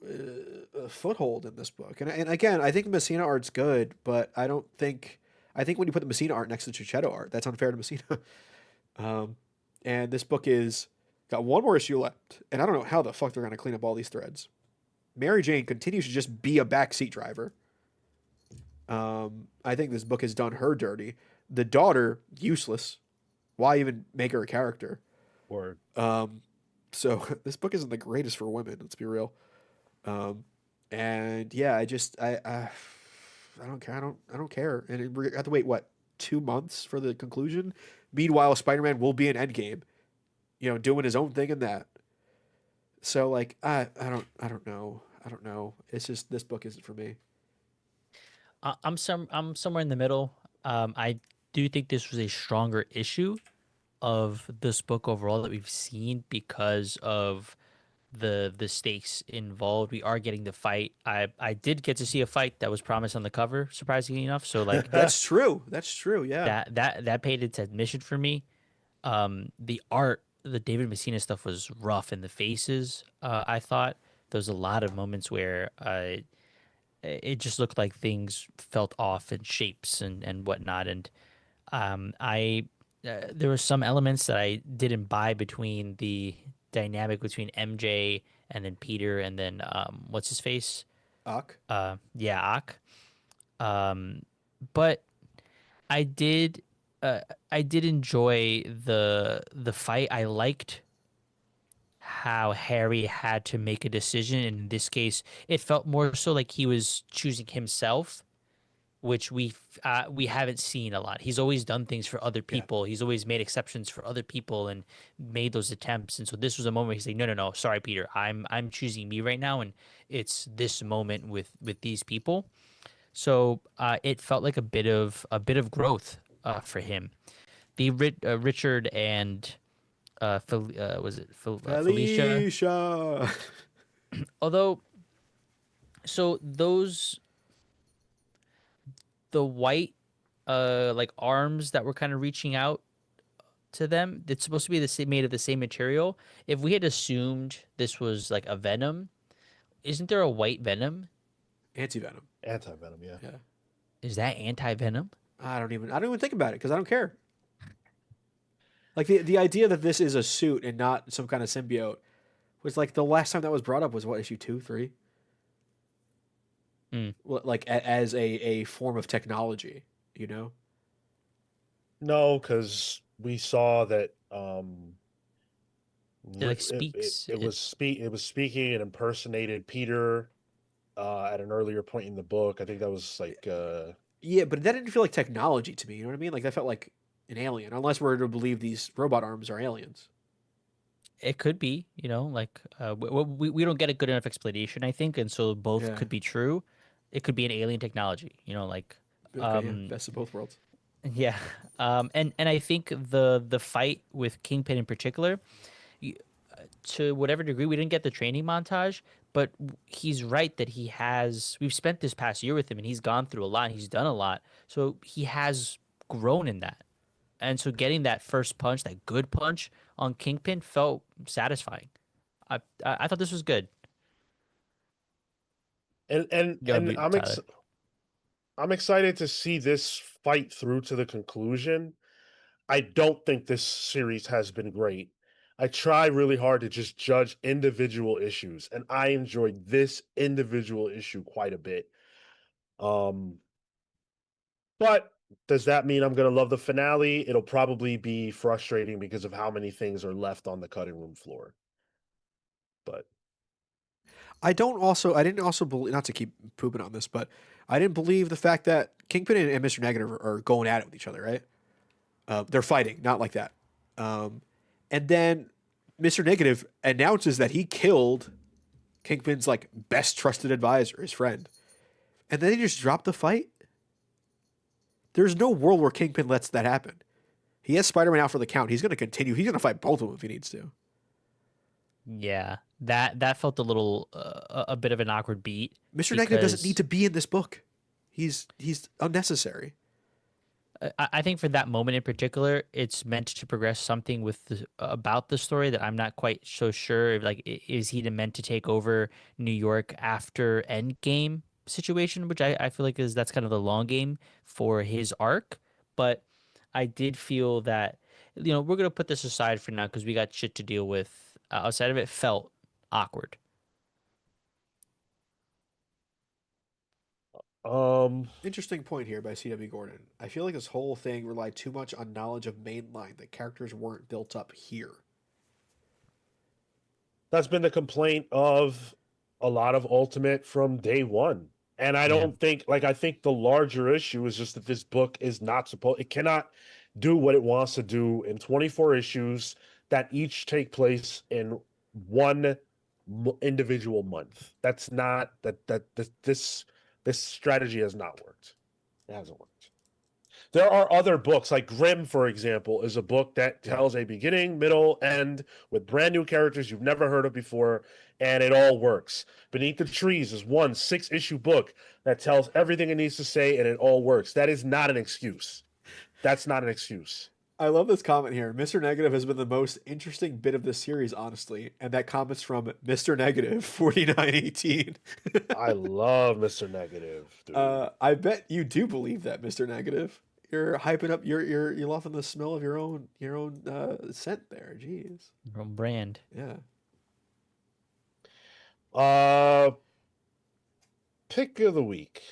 foothold in this book, and again, I think the Messina art's good, but I think when you put the Messina art next to Chichetto art, that's unfair to Messina. um, and this book is got one more issue left, and I don't know how the fuck they're gonna clean up all these threads. Mary Jane continues to just be a backseat driver. I think this book has done her dirty. The daughter, useless. Why even make her a character?
Or
So this book isn't the greatest for women. Let's be real. And yeah, I don't care. I don't care. And we have to wait what 2 months for the conclusion. Meanwhile, Spider-Man will be in Endgame, doing his own thing in that. So like I don't know. I don't know. It's just this book isn't for me.
I'm somewhere in the middle. I do think this was a stronger issue of this book overall that we've seen because of the stakes involved. We are getting the fight. I did get to see a fight that was promised on the cover, surprisingly enough. So like
That's true. That's true. Yeah.
that paid its admission for me. The art, the David Messina stuff was rough in the faces. I thought there was a lot of moments where it just looked like things felt off in shapes and whatnot. And I there were some elements that I didn't buy between the dynamic between MJ and then Peter and then what's his face?
Uck.
Yeah, Ak. Um, but I did I did enjoy the fight. I liked how Harry had to make a decision. In this case, it felt more so like he was choosing himself, which we haven't seen a lot. He's always done things for other
Yeah.
people. He's always made exceptions for other people and made those attempts. And so this was a moment where he's like, no, no, no, sorry, Peter, I'm choosing me right now, and it's this moment with these people. So it felt like a bit of growth for him. The Richard and was it Felicia?
Felicia.
Although, so those the white like arms that were kind of reaching out to them, it's supposed to be the same, made of the same material. If we had assumed this was like a venom, isn't there a white venom?
Anti-venom.
anti-venom, yeah.
Yeah.
Is that anti-venom?
I don't even think about it because I don't care. Like the idea that this is a suit and not some kind of symbiote was like the last time that was brought up was what, issue 2, 3?
Mm.
Well, like as a form of technology, you know?
No, because we saw that
It like speaks.
it was speaking and impersonated Peter at an earlier point in the book. I think that was like
Yeah, but that didn't feel like technology to me. You know what I mean? Like that felt like an alien, unless we're to believe these robot arms are aliens.
It could be, like we don't get a good enough explanation, I think, and so both
Yeah.
could be true. It could be an alien technology, like
Okay, yeah, best of both worlds.
yeah. And I think the fight with Kingpin in particular, y- to whatever degree, we didn't get the training montage, but he's right that we've spent this past year with him and he's gone through a lot, he's done a lot. So he has grown in that. And so getting that first punch, that good punch on Kingpin felt satisfying. I thought this was good. Go
and
ahead, Tyler.
I'm excited to see this fight through to the conclusion. I don't think this series has been great. I try really hard to just judge individual issues, and I enjoyed this individual issue quite a bit. Um, but does that mean I'm going to love the finale? It'll probably be frustrating because of how many things are left on the cutting room floor. But
I didn't also believe, not to keep pooping on this, but I didn't believe the fact that Kingpin and Mr. Negative are going at it with each other, right? They're fighting, not like that. And then Mr. Negative announces that he killed Kingpin's like best trusted advisor, his friend. And then they just drop the fight. There's no world where Kingpin lets that happen. He has Spider-Man out for the count. He's going to continue. He's going to fight both of them if he needs to.
Yeah, that felt a little a bit of an awkward beat
Mr. Negative doesn't
because
need to be in this book. He's unnecessary.
I think for that moment in particular, it's meant to progress something with about the story that I'm not quite so sure. If, like, is he meant to take over New York after Endgame situation, which I feel like that's kind of the long game for his arc. But I did feel that, we're gonna put this aside for now because we got shit to deal with outside of it. Felt awkward.
Um,
Interesting point here by C.W. Gordon. I feel like this whole thing relied too much on knowledge of mainline, that characters weren't built up here.
that's been the complaint of a lot of Ultimate from day one. And I
Yeah.
don't think, like, I think the larger issue is just that this book is not supposed, it cannot do what it wants to do in 24 issues that each take place in one individual month. That's not, this strategy has not worked. It hasn't worked. There are other books, like Grimm, for example, is a book that tells a beginning, middle, end with brand new characters you've never heard of before, and it all works. Beneath the Trees is one 6-issue book that tells everything it needs to say, and it all works. That is not an excuse. That's not an excuse.
I love this comment here. Mr. Negative has been the most interesting bit of this series, honestly. And that comment's from Mr. Negative 4918.
I love Mr. Negative, dude.
I bet you do believe that, Mr. Negative. You're hyping up. You're loving the smell of your own scent there. Jeez.
Your own brand.
Yeah.
Pick of the week.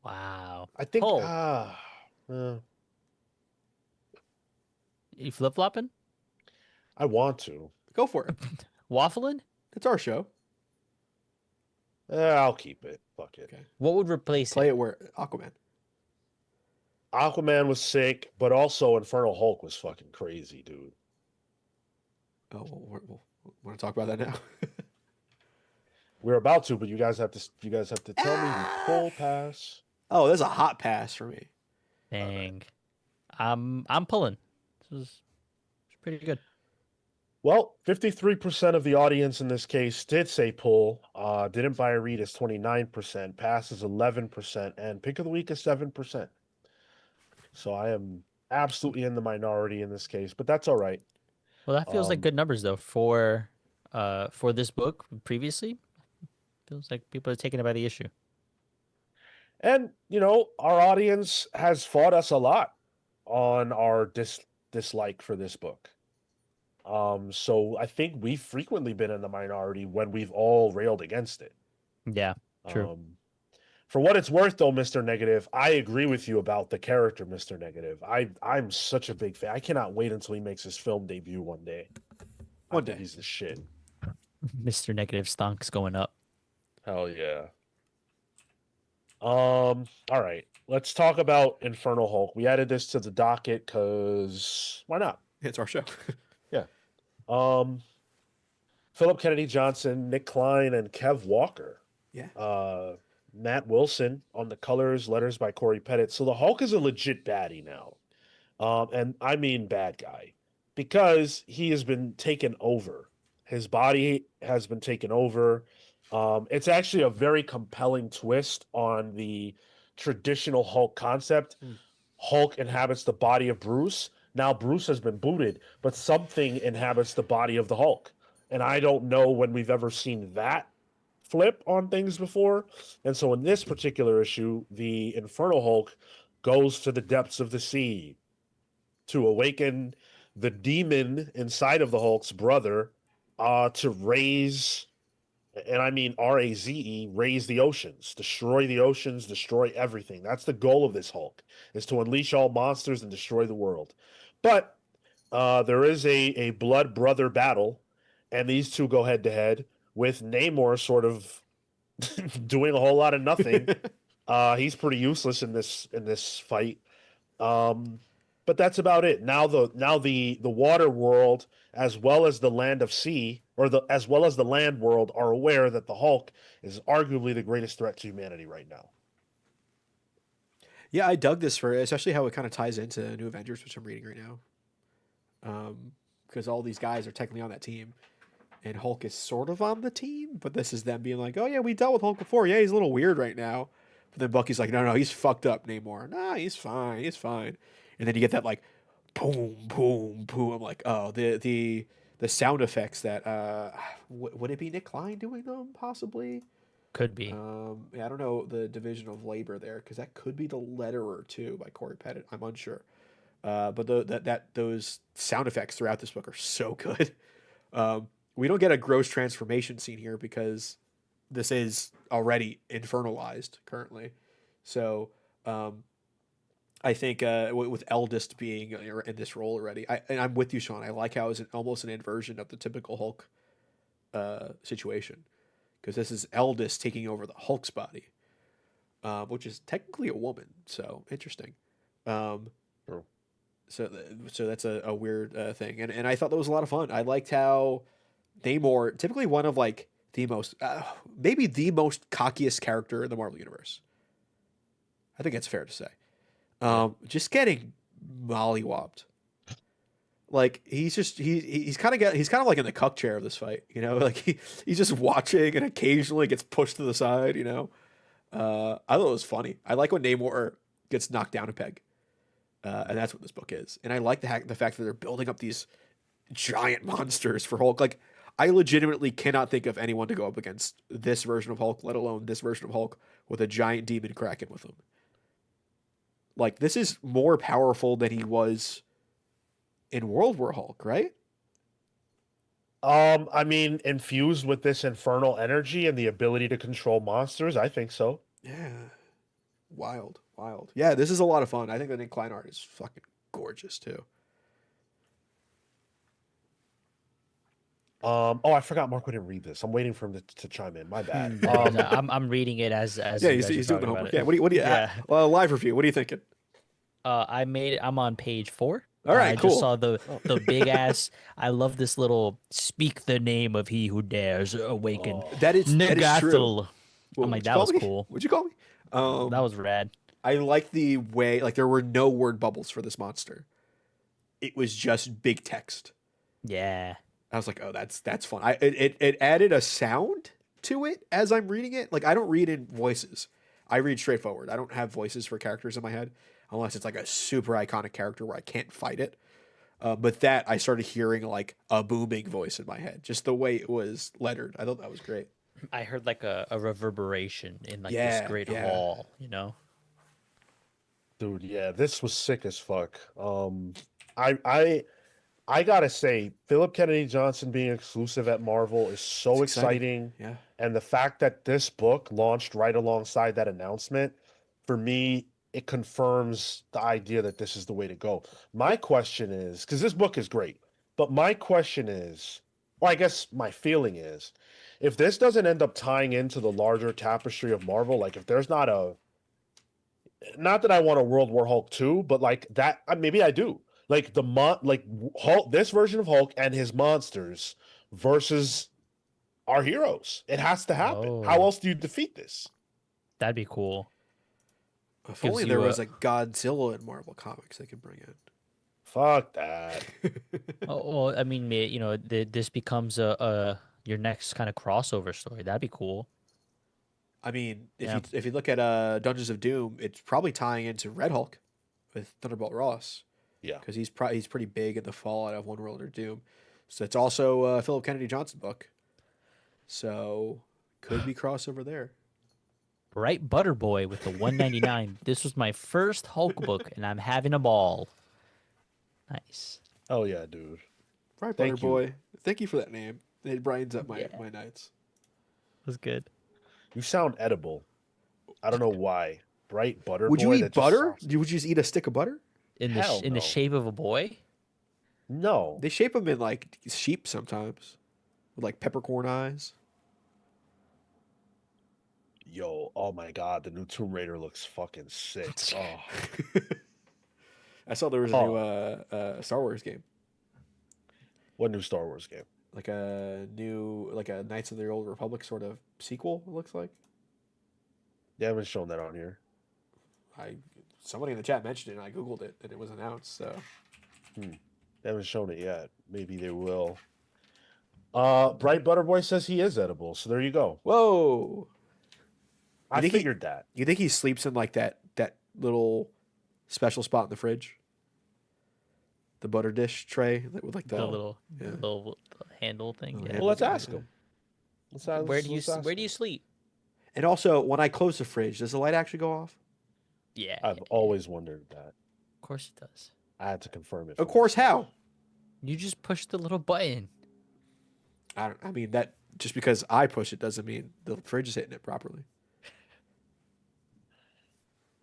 Wow.
I think
Paul, you flip flopping?
I want to.
Go for it.
Waffling?
It's our show.
I'll keep it. Fuck it.
Okay.
What would replace
Play
it?
it where Aquaman.
Aquaman was sick, but also Infernal Hulk was fucking crazy, dude.
Oh, we'll want to talk about that now.
We're about to, but you guys have to tell me the pull pass.
Oh, there's a hot pass for me.
Dang. I'm pulling. This is pretty good.
Well, 53% of the audience in this case did say pull. Didn't buy a read is 29%, pass is 11%, and pick of the week is 7%. So I am absolutely in the minority in this case, but that's all right.
Well, that feels like good numbers though for this book previously. Feels like people are taken by the issue.
And, our audience has fought us a lot on our dislike for this book. So I think we've frequently been in the minority when we've all railed against it.
Yeah, true.
For what it's worth, though, Mr. Negative, I agree with you about the character, Mr. Negative. I'm such a big fan. I cannot wait until he makes his film debut one day.
One day.
He's the shit.
Mr. Negative stonks going up.
Hell yeah. All right. Let's talk about Infernal Hulk. We added this to the docket because why not?
It's our show.
Yeah. Philip Kennedy Johnson, Nick Klein, and Kev Walker.
Yeah.
Matt Wilson on the colors, letters by Corey Pettit. So the Hulk is a legit baddie now. And I mean bad guy. Because he has been taken over. His body has been taken over. It's actually a very compelling twist on the traditional Hulk concept. Hulk inhabits the body of Bruce. Now Bruce has been booted, but something inhabits the body of the Hulk. And I don't know when we've ever seen that flip on things before. And so in this particular issue, the Infernal Hulk goes to the depths of the sea to awaken the demon inside of the Hulk's brother to raise, and I mean R-A-Z-E, raise the oceans, destroy everything. That's the goal of this Hulk, is to unleash all monsters and destroy the world. But there is a blood brother battle, and these two go head to head with Namor sort of doing a whole lot of nothing. He's pretty useless in this fight. But that's about it. Now the water world, as well as the land of sea, as well as the land world, are aware that the Hulk is arguably the greatest threat to humanity right now.
Yeah, I dug this for especially how it kind of ties into New Avengers, which I'm reading right now. Because all these guys are technically on that team, and Hulk is sort of on the team, but this is them being like, "Oh yeah, we dealt with Hulk before. Yeah, he's a little weird right now, But then Bucky's like, no, he's fucked up, Namor. Nah, he's fine. And then you get that like boom, boom, boom. I'm like, oh, the sound effects that would it be Nick Klein doing them possibly?
Could be.
Yeah, I don't know the division of labor there because that could be the letterer too by Corey Pettit. I'm unsure. But those sound effects throughout this book are so good. We don't get a gross transformation scene here because this is already infernalized currently. So I think with Eldest being in this role already, and I'm with you, Sean. I like how it's almost an inversion of the typical Hulk situation because this is Eldest taking over the Hulk's body, which is technically a woman. So interesting.
True.
So that's a weird thing, and I thought that was a lot of fun. I liked how Namor, typically one of like the most, maybe the most cockiest character in the Marvel universe. I think it's fair to say. Just getting mollywopped. Like he's kind of like in the cuck chair of this fight, you know, like he's just watching and occasionally gets pushed to the side, you know. I thought it was funny. I like when Namor gets knocked down a peg. And that's what this book is. And I like the fact that they're building up these giant monsters for Hulk. Like, I legitimately cannot think of anyone to go up against this version of Hulk, let alone this version of Hulk with a giant demon Kraken with him. Like, this is more powerful than he was in World War Hulk, right?
I mean, infused with this infernal energy and the ability to control monsters, I think so.
Yeah. Wild. Yeah, this is a lot of fun. I think the Nick Klein art is fucking gorgeous too.
Oh, I forgot Marco didn't read this. I'm waiting for him to chime in. My bad.
I'm reading it as
Yeah,
you guys
he's
are
doing the
talking
homework.
about it.
Yeah, what do you
Yeah.
live review. What are you thinking?
I'm on page 4.
All right,
I
cool.
just saw the big ass. I love this little speak the name of he who dares awaken.
That is true.
Nagathel.
What,
I'm like,
what'd you
that
call
was
me?
cool.
What'd you call me?
That was rad.
I like the way, like, there were no word bubbles for this monster. It was just big text.
Yeah.
I was like, oh, that's fun. It added a sound to it as I'm reading it. Like, I don't read in voices. I read straightforward. I don't have voices for characters in my head unless it's like a super iconic character where I can't fight it. But that I started hearing like a booming voice in my head, just the way it was lettered. I thought that was great.
I heard like a reverberation in like
Yeah,
this great
yeah.
hall, you know?
Dude, yeah, this was sick as fuck. I gotta say, Philip Kennedy Johnson being exclusive at Marvel is so
It's exciting.
exciting.
Yeah.
And the fact that this book launched right alongside that announcement, for me, it confirms the idea that this is the way to go. My question is, because this book is great, but my question is, or I guess my feeling is, if this doesn't end up tying into the larger tapestry of Marvel, like if there's not that I want a World War Hulk 2, but like that, maybe I do. Like Hulk, this version of Hulk and his monsters versus our heroes. It has to happen. How
Oh.
else do you defeat this?
That'd be cool.
If
Gives
only
you
there
a-
was a Godzilla in Marvel Comics they could bring
Fuck that.
in.
Oh, well, I mean, you know, this becomes a your next kind of crossover story. That'd be cool.
I mean,
Yeah.
if you look at Dungeons of Doom, it's probably tying into Red Hulk with Thunderbolt Ross.
Yeah.
Because he's pretty big in the fallout of One World or Doom. So it's also a Philip Kennedy Johnson book. So could be crossover there.
Bright Butter Boy with the 199. This was my first Hulk book, and I'm having a ball. Nice.
Oh yeah, dude.
Bright
Thank
Butter
you.
Boy. Thank you for that name. It brightens up my nights.
Was good.
You sound edible. I don't know why. Bright butter.
Would you
boy,
eat
that just
butter?
sounds-
Would you just eat a stick of butter?
In
Hell
the
no.
shape of a boy.
No.
They shape them in like sheep sometimes, with like peppercorn eyes.
Yo, oh my god, the new Tomb Raider looks fucking sick. Oh,
I saw there was a new Star Wars game,
what new Star Wars game?
like a Knights of the Old Republic sort of sequel. It looks like.
They haven't shown that on here.
Somebody in the chat mentioned it, and I googled it, and it was announced. So
They haven't shown it yet. Maybe they will. Bright Butterboy says he is edible, so there you go.
whoa,
I
think
figured that.
You think he sleeps in like that little special spot in the fridge? The butter dish tray with like
The little handle thing.
Little
Yeah.
handle
Well, let's
thing,
ask
yeah.
him.
Where do you sleep?
And also, when I close the fridge, does the light actually go off?
Yeah.
I've always wondered that.
Of course it does.
I had to confirm it.
Of
for
course,
myself.
how?
You just push the little button.
I mean that just because I push it doesn't mean the fridge is hitting it properly.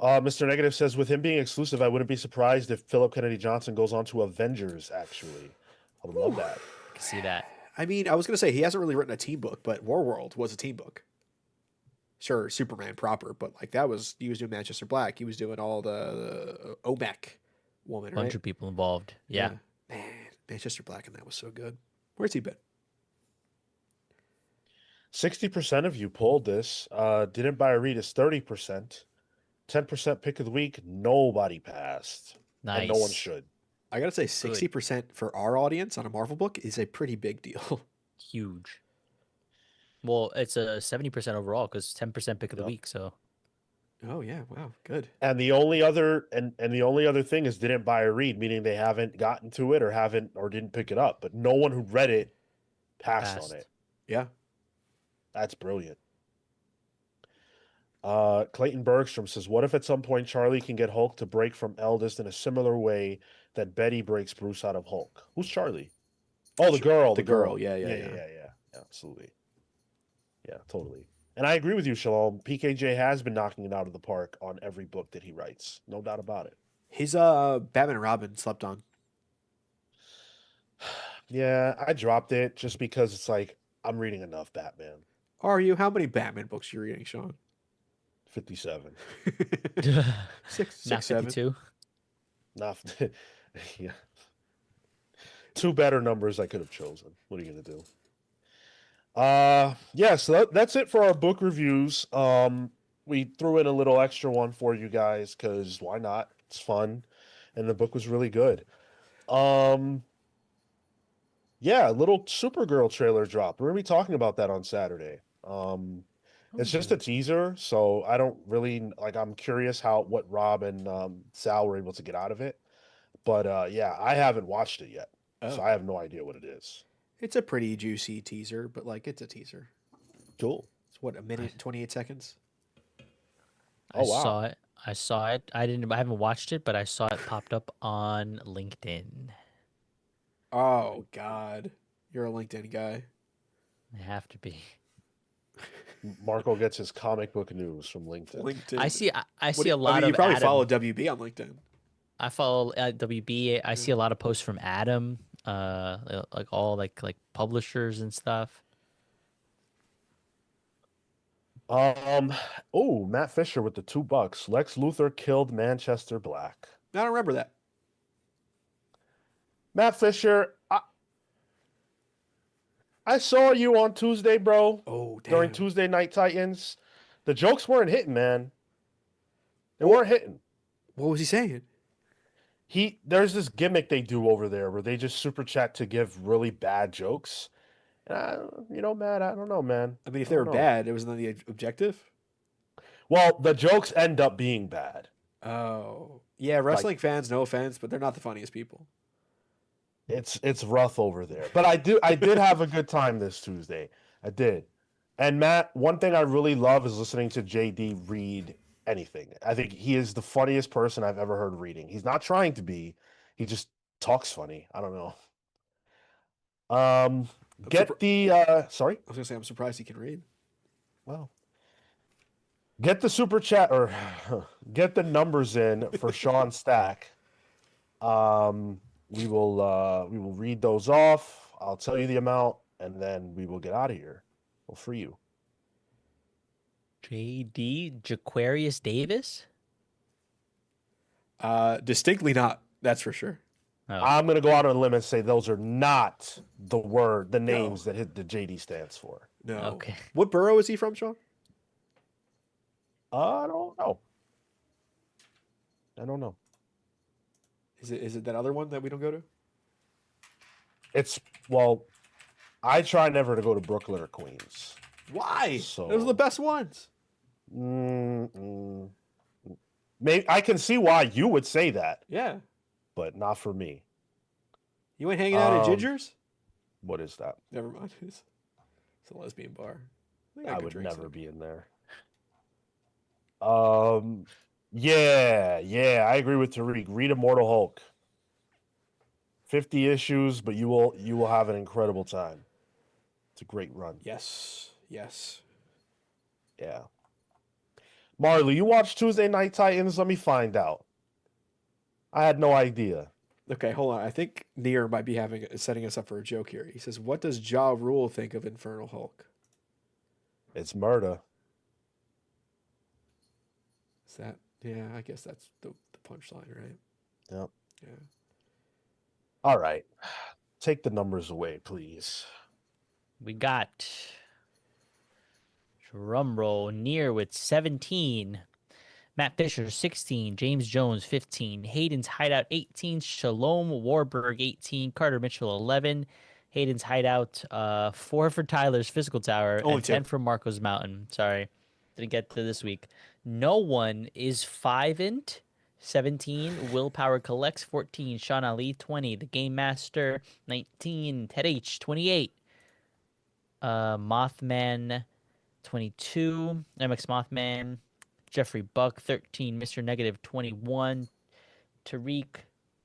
Mr. Negative says, with him being exclusive, I wouldn't be surprised if Philip Kennedy Johnson goes on to Avengers, actually. I would love that.
I can see that.
I mean, I was gonna say he hasn't really written a team book, but Warworld was a team book. Sure, Superman proper, but like he was doing Manchester Black. He was doing all the OMEC woman, right?
Bunch of people involved. Yeah.
Man, Manchester Black and that was so good. Where's he been?
60% of you pulled this. Didn't buy or read is 30%. 10% pick of the week. Nobody passed.
Nice.
And no one should.
I gotta say, 60% for our audience on a Marvel book is a pretty big deal.
Huge. Well, it's a 70% overall because 10% pick of the
Yep.
week. So
Oh yeah, wow, good.
And the only other the only other thing is didn't buy or read, meaning they haven't gotten to it or didn't pick it up. But no one who read it passed on it.
Yeah.
That's brilliant. Clayton Bergstrom says, what if at some point Charlie can get Hulk to break from Eldest in a similar way that Betty breaks Bruce out of Hulk? Who's Charlie? Oh, the girl.
The girl. Yeah.
Absolutely. Yeah, totally. And I agree with you, Shalom. PKJ has been knocking it out of the park on every book that he writes. No doubt about it.
His Batman and Robin slept on.
Yeah, I dropped it just because it's like I'm reading enough Batman.
Are you? How many Batman books are you reading, Sean?
57.
Six,
not
7.
52.
Not yeah. Two better numbers I could have chosen. What are you gonna do? Yeah, so that's it for our book reviews. We threw in a little extra one for you guys because why not? It's fun, and the book was really good. Yeah, a little Supergirl trailer drop. We're gonna be talking about that on Saturday. It's just a teaser, so I don't really I'm curious what Rob and Sal were able to get out of it. But yeah, I haven't watched it yet, so I have no idea what it is.
It's a pretty juicy teaser, but like it's a teaser.
Cool.
It's what, a minute and 28 seconds?
I
Oh, wow.
I saw it. I haven't watched it, but I saw it popped up on LinkedIn.
Oh God, you're a LinkedIn guy.
I have to be.
Marco gets his comic book news from LinkedIn.
LinkedIn.
I see a lot
you
of
probably
Adam.
follow WB on LinkedIn.
I follow WB. I see a lot of posts from Adam, like all like publishers and stuff.
Oh, Matt Fisher with the $2. Lex Luthor killed Manchester Black.
I don't remember that.
Matt Fisher, I saw you on Tuesday, bro.
Oh, damn.
During Tuesday Night Titans. The jokes weren't hitting, man. They weren't hitting.
What was he saying?
There's this gimmick they do over there where they just super chat to give really bad jokes. And Matt, I don't know, man.
I mean, if they were bad, it wasn't the objective.
Well, the jokes end up being bad.
Oh, yeah. Wrestling fans, no offense, but they're not the funniest people.
It's rough over there. But I did have a good time this Tuesday. I did. And Matt, one thing I really love is listening to JD read anything. I think he is the funniest person I've ever heard reading. He's not trying to be. He just talks funny. I don't know. Sorry?
I was gonna say I'm surprised he can read.
Well, get the super chat or get the numbers in for Sean Stack. We will read those off. I'll tell you the amount, and then we will get out of here. We'll free you.
JD Jaquarius Davis.
Distinctly not. That's for sure.
Oh.
I'm gonna go out on a limb and say those are not the names that the JD stands for.
No.
Okay.
What borough is he from, Sean?
I don't know.
Is it that other one that we don't go to?
I try never to go to Brooklyn or Queens.
Why?
So-
Those are the best ones.
Mm-mm. Maybe I can see why you would say that,
Yeah.
but not for me.
You ain't hanging out at
Um,
Ginger's?
What is that?
Never mind. It's a lesbian bar. They
I
got good
would
drinks
never
there.
be in there. Yeah, I agree with Tariq. Read Immortal Hulk. 50 issues, but you will have an incredible time. It's a great run.
Yes. Yes.
Yeah. Marley, you watch Tuesday Night Titans? Let me find out. I had no idea.
Okay, hold on. I think Nier might be setting us up for a joke here. He says, "What does Ja Rule think of Infernal Hulk?"
It's murder.
Is that? Yeah, I guess that's the punchline, right?
Yep.
Yeah.
All right. Take the numbers away, please.
We got drum roll Near with 17. Matt Fisher 16, James Jones 15, Hayden's Hideout 18, Shalom Warburg 18, Carter Mitchell 11, Hayden's Hideout 4 for Tyler's Physical Tower,
Only
and
2.
10 for Marco's Mountain. Sorry, didn't get to this week. No one is 5int. 17, Willpower Collects 14, Sean Ali 20, The Game Master 19, Ted H 28, Mothman 22, MX Mothman, Jeffrey Buck 13, Mr. Negative 21, Tariq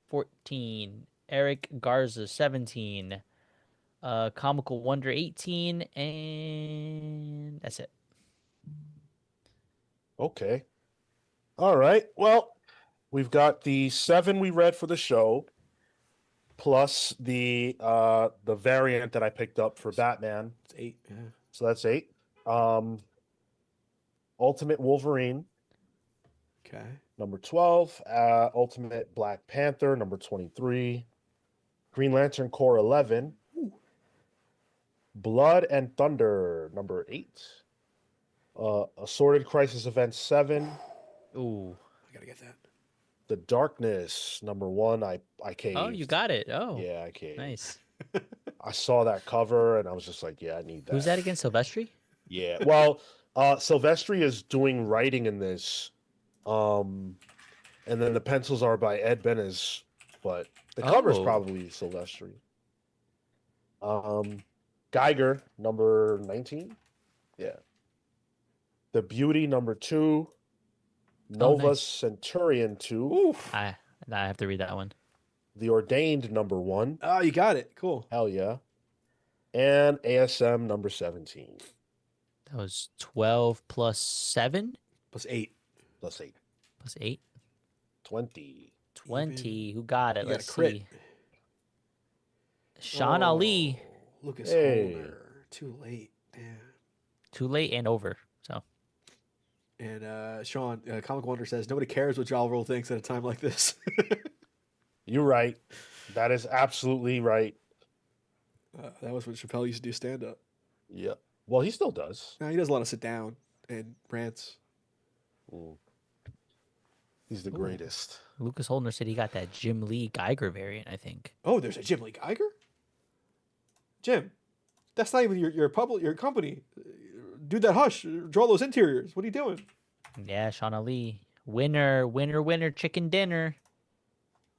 14, Eric Garza 17, Comical Wonder 18, and that's it.
Okay. All right. Well, we've got the 7 we read for the show, plus the variant that I picked up for Batman.
It's 8. Yeah.
So that's 8. Ultimate Wolverine,
Okay.
number 12. Ultimate Black Panther, number 23. Green Lantern Corps 11.
Ooh.
Blood and Thunder, number 8. Assorted Crisis Event 7.
Ooh.
I gotta get that.
The Darkness, number 1. I caved.
Oh, you got it. Oh,
Yeah, I caved.
nice.
I saw that cover and I was just like, yeah, I need that.
Who's that again? Silvestri?
Yeah. Well, Silvestri is doing writing in this. And then the pencils are by Ed Benes, but the cover's
Oh.
probably Silvestri. Geiger, number 19. Yeah. The Beauty, number 2. Nova
nice.
Centurion 2.
Oof.
I have to read that one.
The Ordained, number 1.
Oh, you got it. Cool.
Hell yeah. And ASM, number 17.
That was 12 plus 7
Plus 8.
Plus 8.
plus 8.
20.
20. Who got it?
You got
Let's
a crit.
see. Sean Ali.
Lucas
Hey.
Holder. Too late. Damn.
Too late and over. So
And Sean, Comic Wonder says, nobody cares what Ja Rule thinks at a time like this.
You're right. That is absolutely right.
That was when Chappelle used to do stand-up.
Yep. Well, he still does.
Now, he does a lot of sit-down and rants.
Mm. He's the
Ooh.
greatest.
Lucas Holder said he got that Jim Lee Geiger variant, I think.
Oh, there's a Jim Lee Geiger? Jim, that's not even your company. Dude, that hush. Draw those interiors. What are you doing?
Yeah, Sean Ali. Winner, chicken dinner.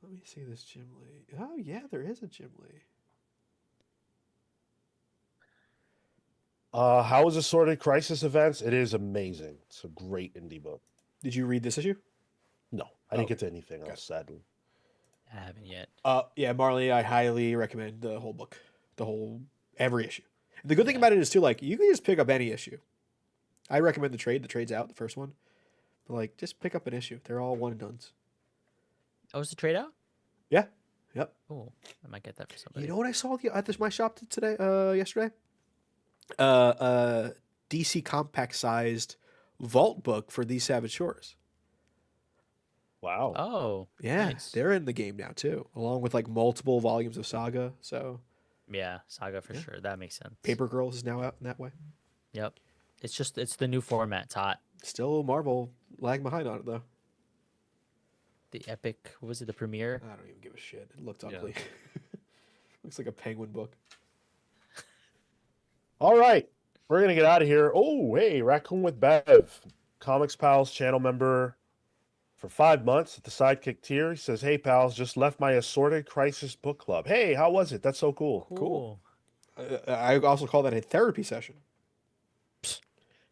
Let me see this Jim Lee. Oh, yeah, there is a Jim Lee.
How is Assorted Crisis Events? It is amazing. It's a great indie book.
Did you read this issue?
No, I didn't get to anything else, sadly.
I haven't yet.
Yeah, Marley, I highly recommend the whole book. Every issue. The good thing about it is, too, like, you can just pick up any issue. I recommend the trade. The trade's out, the first one. But, like, just pick up an issue. They're all one and dones.
Oh, is the trade out?
Yeah. Yep.
Oh, I might get that for somebody.
You know what I saw at my shop today? Yesterday. DC compact sized vault book for These Savage Shores.
Wow.
Oh,
Yeah,
nice.
they're in the game now too, along with like multiple volumes of Saga. So
Yeah, Saga for
Yeah.
sure. That makes sense.
Paper Girls is now out in that way.
Yep. It's the new format. It's hot.
Still Marvel lagging behind on it though.
The epic. What was it? The premiere.
I don't even give a shit. It looked
Yeah.
ugly. Looks like a penguin book.
All right. We're going to get out of here. Oh, hey, Raccoon with Bev. Comics Pals channel member for 5 months at the Sidekick tier. He says, "Hey pals, just left my Assorted Crisis book club. Hey, how was it? That's so cool.
Cool. I also call that a therapy session.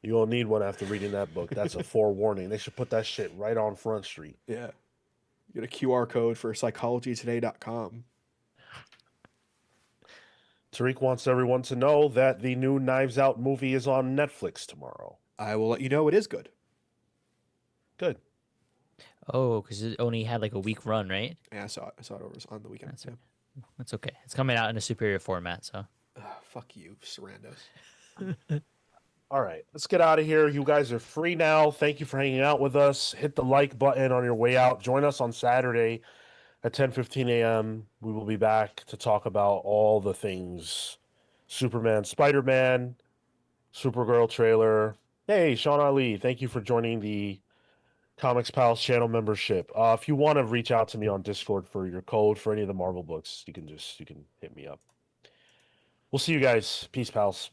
You will need one after reading that book. That's a forewarning. They should put that shit right on Front Street."
Yeah. You get a QR code for psychologytoday.com.
Tariq wants everyone to know that the new Knives Out movie is on Netflix tomorrow.
I will let you know it is good.
Good.
Oh, because it only had like a week run, right?
Yeah, I saw it. I saw it over on the weekend.
That's okay. That's okay. It's coming out in a superior format, so.
Fuck you, Sarandos.
All right, let's get out of here. You guys are free now. Thank you for hanging out with us. Hit the like button on your way out. Join us on Saturday at 10:15 a.m. We will be back to talk about all the things Superman, Spider-Man, Supergirl trailer. Hey, Sean Ali, thank you for joining the Comics Pals channel membership. If you want to reach out to me on Discord for your code for any of the Marvel books, you can hit me up. We'll see you guys. Peace, pals.